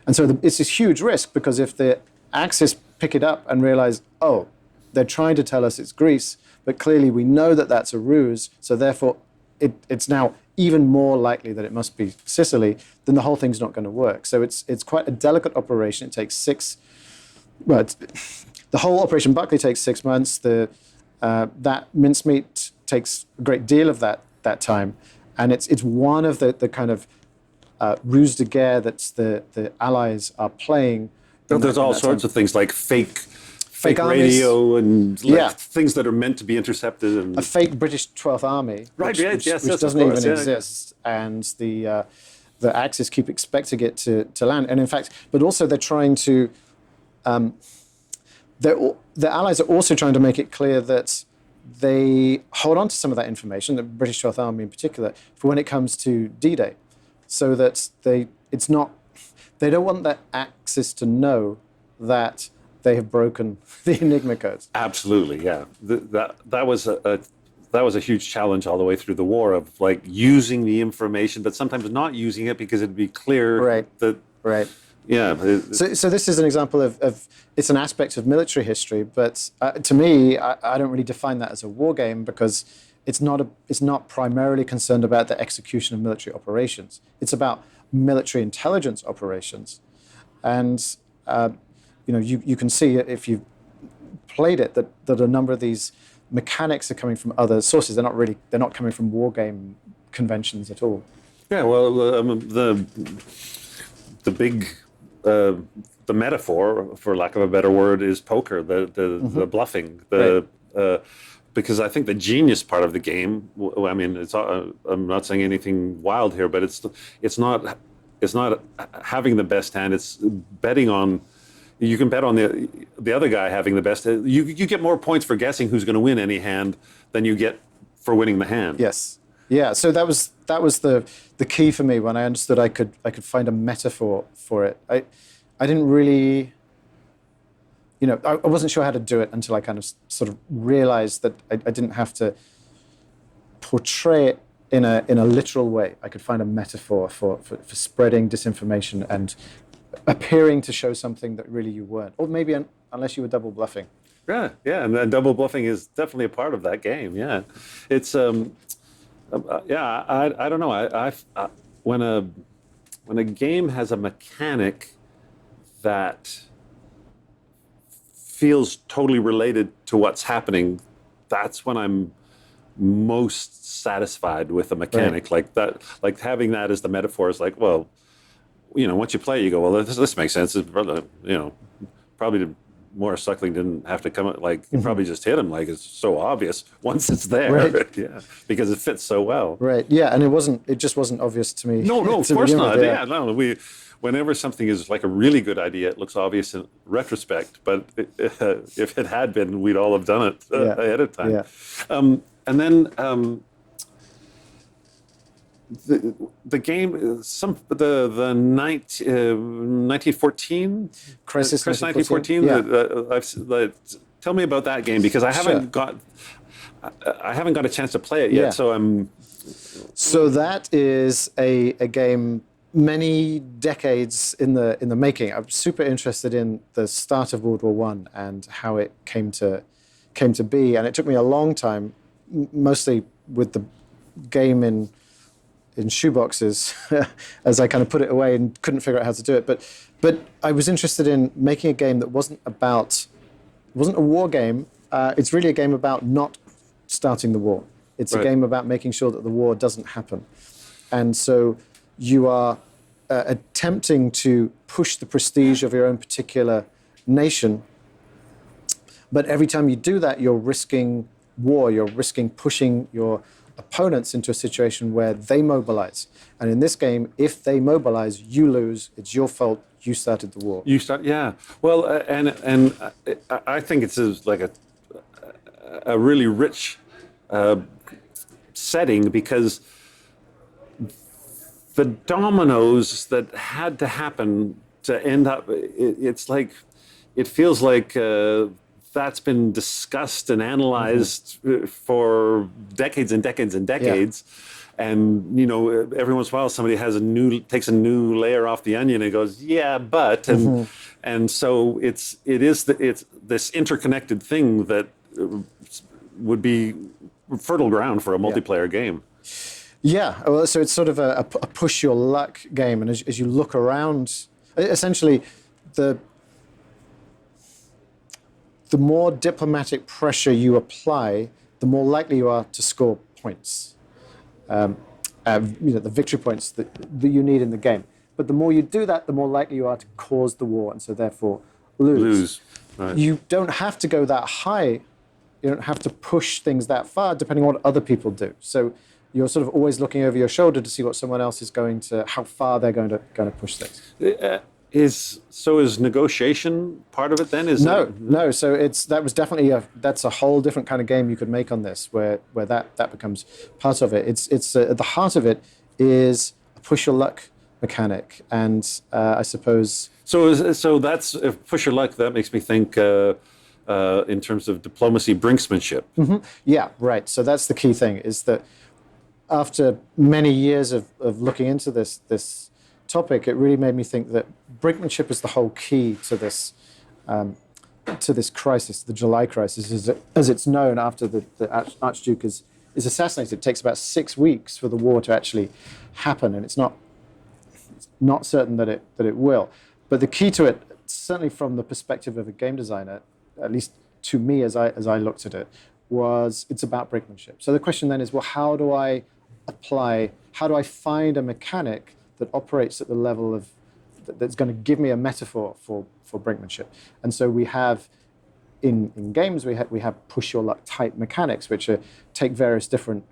And so it's this huge risk, because if the Axis pick it up and realize, oh, they're trying to tell us it's Greece, but clearly we know that that's a ruse, so therefore it's now even more likely that it must be Sicily, then the whole thing's not going to work. So it's quite a delicate operation. It takes the whole Operation Barclay takes 6 months. That Mincemeat takes a great deal of that time. And it's one of the kind of ruse de guerre that the Allies are playing. There's all sorts of things like fake armies. radio and things that are meant to be intercepted. And a fake British 12th Army, which doesn't even exist. And the Axis keep expecting it to land. And in fact, but also they're trying to, the Allies are also trying to make it clear that they hold on to some of that information, the British 12th Army in particular, for when it comes to D-Day, so that they don't want the Axis to know that they have broken the Enigma codes. Absolutely, yeah. That was a huge challenge all the way through the war, of like using the information, but sometimes not using it because it'd be clear that. Right. Yeah. So this is an example of it's an aspect of military history, but to me, I don't really define that as a war game, because it's not primarily concerned about the execution of military operations. It's about military intelligence operations, and you can see if you've played it that a number of these mechanics are coming from other sources. They're not coming from war game conventions at all. Yeah. Well, the big. The metaphor, for lack of a better word, is poker. The bluffing. Because I think the genius part of the game. I mean, I'm not saying anything wild here, but it's not having the best hand. It's betting on. You can bet on the other guy having the best. You get more points for guessing who's going to win any hand than you get for winning the hand. Yes. Yeah. So that was the key for me when I understood I could find a metaphor for it. I didn't really, I wasn't sure how to do it until I kind of sort of realized that I didn't have to portray it in a literal way. I could find a metaphor for spreading disinformation and appearing to show something that really you weren't, or maybe unless you were double bluffing. Yeah, and then double bluffing is definitely a part of that game. Yeah, it's I don't know. When a game has a mechanic that feels totally related to what's happening, that's when I'm most satisfied with a mechanic. Right. Like that. Like having that as the metaphor is like, well, once you play, you go, well, this makes sense. It's, probably Maurice Suckling didn't have to come up, like, you probably just hit him, like, it's so obvious once it's there. Right. Yeah, because it fits so well. Right. Yeah, and it just wasn't obvious to me. No, of to course begin not. with, Yeah, no, whenever something is like a really good idea, it looks obvious in retrospect, but if it had been, we'd all have done it ahead of time. Yeah. And then the game, the 1914 Crisis 1914. Tell me about that game, because I haven't got a chance to play it yet. Yeah. So that is a game many decades in the making. I'm super interested in the start of World War I and how it came to be, and it took me a long time, mostly with the game in in shoeboxes as I kind of put it away and couldn't figure out how to do it. But I was interested in making a game that wasn't a war game. It's really a game about not starting the war. It's a game about making sure that the war doesn't happen. And so you are attempting to push the prestige of your own particular nation. But every time you do that, you're risking war. You're risking pushing your opponents into a situation where they mobilize. And in this game, if they mobilize, you lose. It's your fault. You started the war. Yeah. Well, and I think it's like a really rich setting, because the dominoes that had to happen to end up, it feels like that's been discussed and analyzed for decades and decades and decades. Yeah. And, every once in a while somebody takes a new layer off the onion and goes, yeah, but, and so it's this interconnected thing that would be fertile ground for a multiplayer game. Yeah, well, so it's sort of a push your luck game, and as you look around, essentially, the more diplomatic pressure you apply, the more likely you are to score points. The victory points that you need in the game. But the more you do that, the more likely you are to cause the war, and so therefore lose. Right. You don't have to go that high. You don't have to push things that far, depending on what other people do. So you're sort of always looking over your shoulder to see what someone else is how far they're going to push things. Is negotiation part of it then? No. So that was definitely that's a whole different kind of game you could make on this, where that becomes part of it. It's at the heart of it is a push your luck mechanic, and I suppose. So that's if push your luck. That makes me think in terms of diplomacy, brinksmanship. Mm-hmm. Yeah, right. So that's the key thing, is that after many years of looking into this topic, it really made me think that brinkmanship is the whole key to this crisis, the July crisis, as it's known after the Archduke is assassinated. It takes about 6 weeks for the war to actually happen, and it's not certain that it will. But the key to it, certainly from the perspective of a game designer, at least to me as I looked at it, was it's about brinkmanship. So the question then is, well, how do I find a mechanic that operates at the level of that's going to give me a metaphor for brinkmanship? And so we have in games we have push your luck type mechanics, which take various different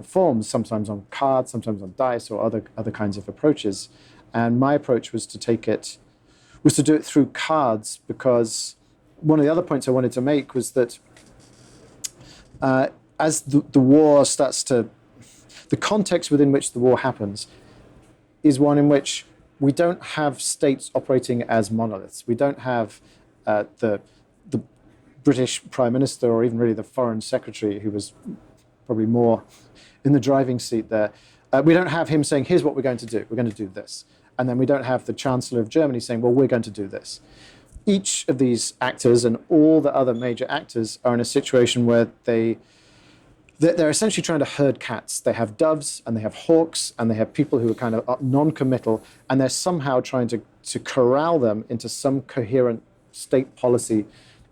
forms, sometimes on cards, sometimes on dice, or other kinds of approaches. And my approach was to do it through cards, because one of the other points I wanted to make was that as the war starts to, the context within which the war happens is one in which we don't have states operating as monoliths. We don't have the British Prime Minister, or even really the Foreign Secretary, who was probably more in the driving seat there. We don't have him saying, here's what we're going to do. We're going to do this. And then we don't have the Chancellor of Germany saying, well, we're going to do this. Each of these actors and all the other major actors are in a situation where they're essentially trying to herd cats. They have doves and they have hawks and they have people who are kind of non-committal, and they're somehow trying to corral them into some coherent state policy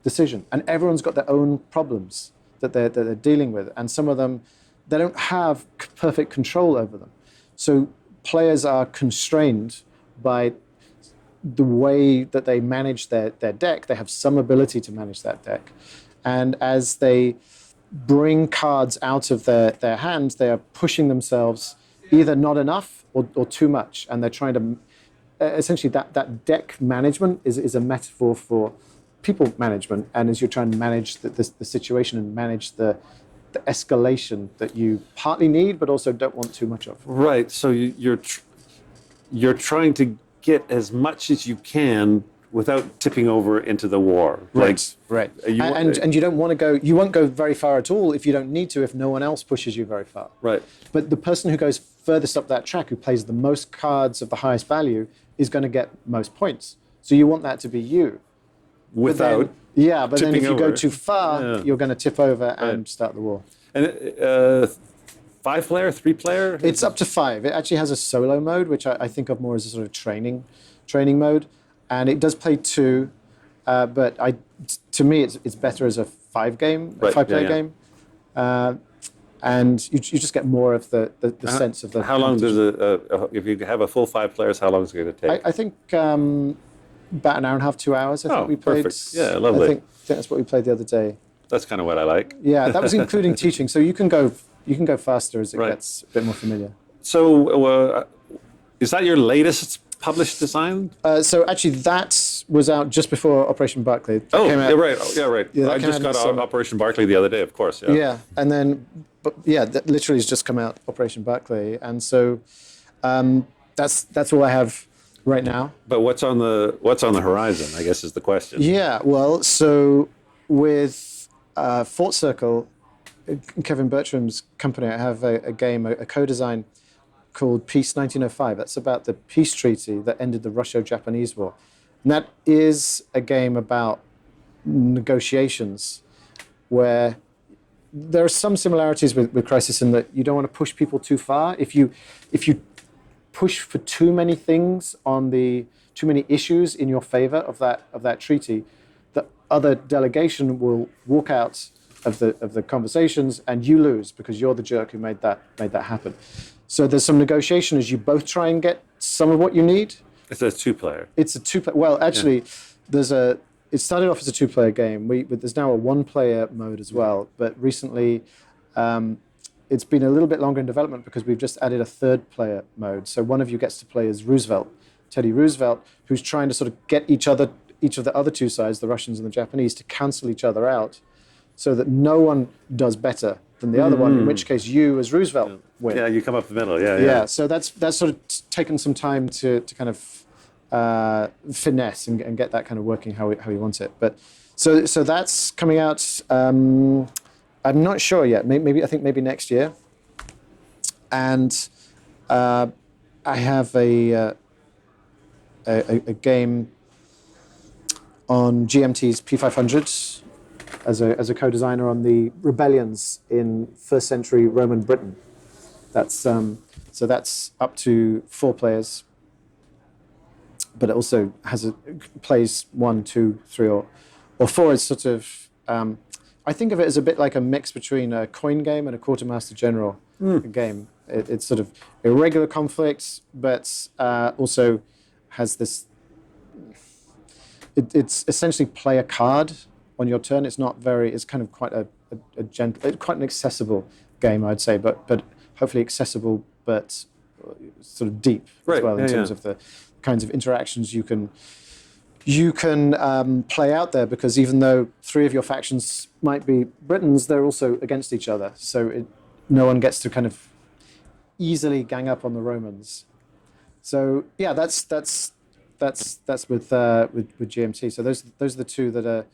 decision. And everyone's got their own problems that they're dealing with, and some of them, they don't have perfect control over them. So players are constrained by the way that they manage their deck. They have some ability to manage that deck. And as they bring cards out of their hands, they are pushing themselves either not enough or too much. And they're trying to, essentially that deck management is a metaphor for people management. And as you're trying to manage the situation and manage the escalation that you partly need, but also don't want too much of. Right. So you're trying to get as much as you can without tipping over into the war. Right. And you don't want to go, you won't go very far at all if you don't need to, if no one else pushes you very far. Right. But the person who goes furthest up that track, who plays the most cards of the highest value, is going to get most points. So you want that to be you. Without but then if you over. go too far, you're going to tip over and start the war. And 5-player, 3-player? It's up to 5. It actually has a solo mode, which I think of more as a sort of training mode, and it does play 2, but to me it's better as a 5-player game, and you just get more of the sense of the. How long does it? If you have a full 5 players, how long is it going to take? I think about an hour and a half, 2 hours. I think we played. Perfect. Yeah, lovely. I think that's what we played the other day. That's kind of what I like. Yeah, that was including teaching, so you can go faster as it gets a bit more familiar. So, is that your latest published design? So actually, that was out just before Operation Barclay. Yeah, right. Yeah, I just got Operation Barclay the other day, of course. Yeah. Yeah, and then, that literally has just come out, Operation Barclay, and so that's all I have right now. But what's on the horizon? I guess is the question. Yeah, well, so with Fort Circle, Kevin Bertram's company, I have a game, a co-design called Peace 1905. That's about the peace treaty that ended the Russo-Japanese War. And that is a game about negotiations where there are some similarities with Crisis in that you don't want to push people too far. If you push for too many things too many issues in your favor of that treaty, the other delegation will walk out of the conversations and you lose because you're the jerk who made that happen. So there's some negotiation as you both try and get some of what you need. It's a 2-player. It's a 2-player. Well, actually, it started off as a 2-player game. There's now a 1-player mode as well. But recently, it's been a little bit longer in development because we've just added a 3rd-player mode. So one of you gets to play as Roosevelt, Teddy Roosevelt, who's trying to sort of get each of the other 2 sides, the Russians and the Japanese, to cancel each other out, so that no one does better than the other one, in which case you, as Roosevelt, win. Yeah, you come up the middle, yeah. Yeah, so that's sort of taken some time to kind of finesse and get that kind of working how we want it. But so that's coming out, I'm not sure yet, I think maybe next year. And I have a game on GMT's P500 as a co-designer on the rebellions in 1st century Roman Britain. That's up to 4 players, but it also plays 1, 2, 3, or 4. It's sort of I think of it as a bit like a mix between a coin game and a quartermaster general game. It's sort of irregular conflicts, but also has this. It's essentially play a card on your turn. It's not very. It's kind of quite a gentle, quite an accessible game, I'd say, but hopefully accessible, but sort of deep as well in terms of the kinds of interactions you can play out there. Because even though 3 of your factions might be Britons, they're also against each other. So no one gets to kind of easily gang up on the Romans. So yeah, that's with GMT. So those are the 2 that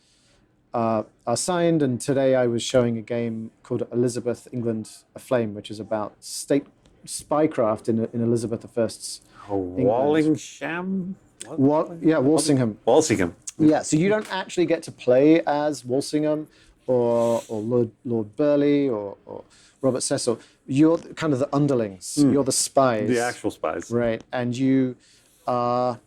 are signed. And today I was showing a game called Elizabeth, England Aflame, which is about state spycraft in Elizabeth I's Walsingham? Walsingham. Walsingham. Yeah, so you don't actually get to play as Walsingham or Lord Burleigh or Robert Cecil. You're kind of the underlings. You're the spies. The actual spies. Right, and you are...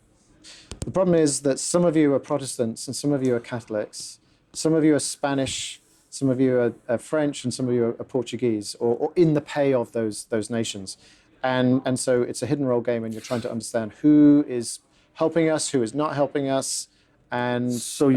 The problem is that some of you are Protestants and some of you are Catholics. Some of you are Spanish, some of you are French, and some of you are Portuguese, or in the pay of those nations. And so it's a hidden role game, and you're trying to understand who is helping us, who is not helping us, and so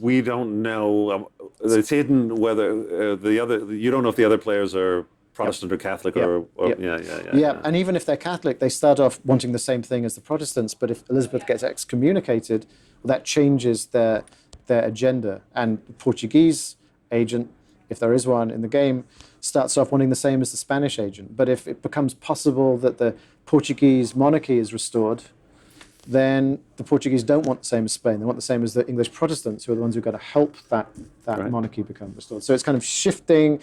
we don't know. It's hidden whether you don't know if the other players are Protestant or Catholic or yeah. And even if they're Catholic, they start off wanting the same thing as the Protestants. But if Elizabeth gets excommunicated, well, that changes their agenda. And the Portuguese agent, if there is one in the game, starts off wanting the same as the Spanish agent. But if it becomes possible that the Portuguese monarchy is restored, then the Portuguese don't want the same as Spain. They want the same as the English Protestants, who are the ones who've got to help that monarchy become restored. So it's kind of shifting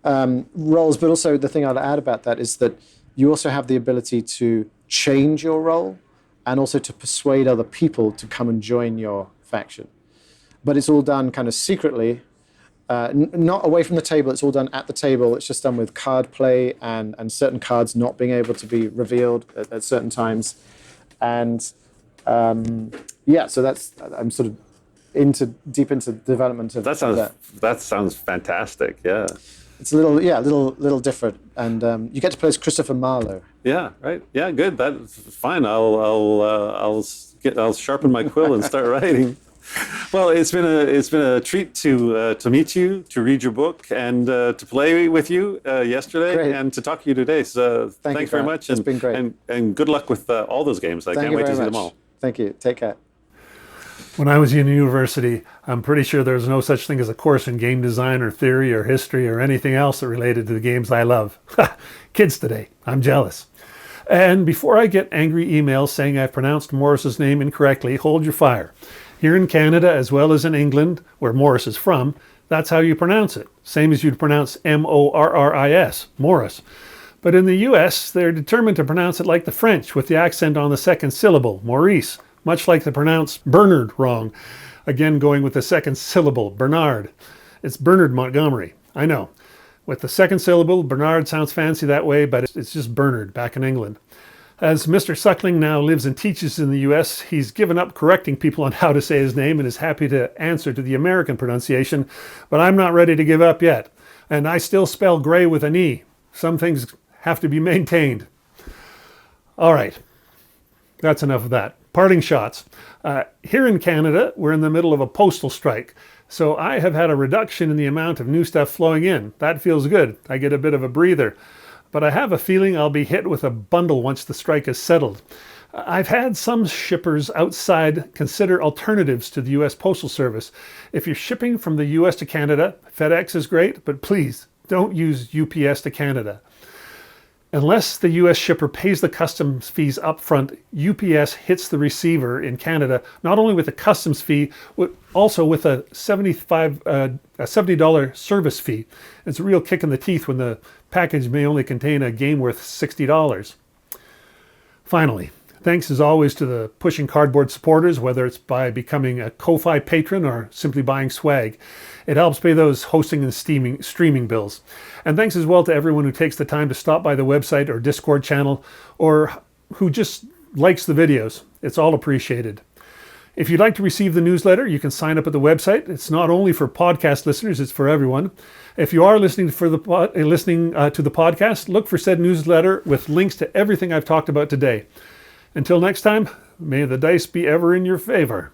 roles. But also the thing I'd add about that is that you also have the ability to change your role and also to persuade other people to come and join your faction. But it's all done kind of secretly, not away from the table. It's all done at the table. It's just done with card play and certain cards not being able to be revealed at certain times. And so I'm sort of deep into development of that sounds fantastic. Yeah. It's a little different, and you get to play as Christopher Marlowe. Yeah, right. Yeah, good. That's fine. I'll sharpen my quill and start writing. Well, it's been a treat to meet you, to read your book, and to play with you yesterday, Great. and to talk to you today. So thanks very much. It's been great. And good luck with all those games. I can't wait to see them all. Thank you. Take care. When I was in university, I'm pretty sure there's no such thing as a course in game design or theory or history or anything else that related to the games I love. Kids today, I'm jealous. And before I get angry emails saying I've pronounced Maurice's name incorrectly, hold your fire. Here in Canada, as well as in England, where Maurice is from, that's how you pronounce it. Same as you'd pronounce Morris, Morris. But in the US, they're determined to pronounce it like the French, with the accent on the second syllable, Maurice. Much like they pronounce Bernard wrong. Again, going with the second syllable, Bernard. It's Bernard Montgomery. I know. With the second syllable, Bernard sounds fancy that way, but it's just Bernard back in England. As Mr. Suckling now lives and teaches in the US, he's given up correcting people on how to say his name and is happy to answer to the American pronunciation, but I'm not ready to give up yet. And I still spell gray with an E. Some things have to be maintained. All right. That's enough of that. Parting shots. Here in Canada, we're in the middle of a postal strike. So I have had a reduction in the amount of new stuff flowing in. That feels good. I get a bit of a breather. But I have a feeling I'll be hit with a bundle once the strike is settled. I've had some shippers outside consider alternatives to the US Postal Service. If you're shipping from the US to Canada, FedEx is great, but please don't use UPS to Canada. Unless the US shipper pays the customs fees up front, UPS hits the receiver in Canada, not only with a customs fee, but also with a $70 service fee. It's a real kick in the teeth when the package may only contain a game worth $60. Finally, thanks as always to the Pushing Cardboard supporters, whether it's by becoming a Ko-Fi patron or simply buying swag. It helps pay those hosting and streaming bills. And thanks as well to everyone who takes the time to stop by the website or Discord channel, or who just likes the videos. It's all appreciated. If you'd like to receive the newsletter, you can sign up at the website. It's not only for podcast listeners, it's for everyone. If you are listening to the podcast, look for said newsletter with links to everything I've talked about today. Until next time, may the dice be ever in your favor.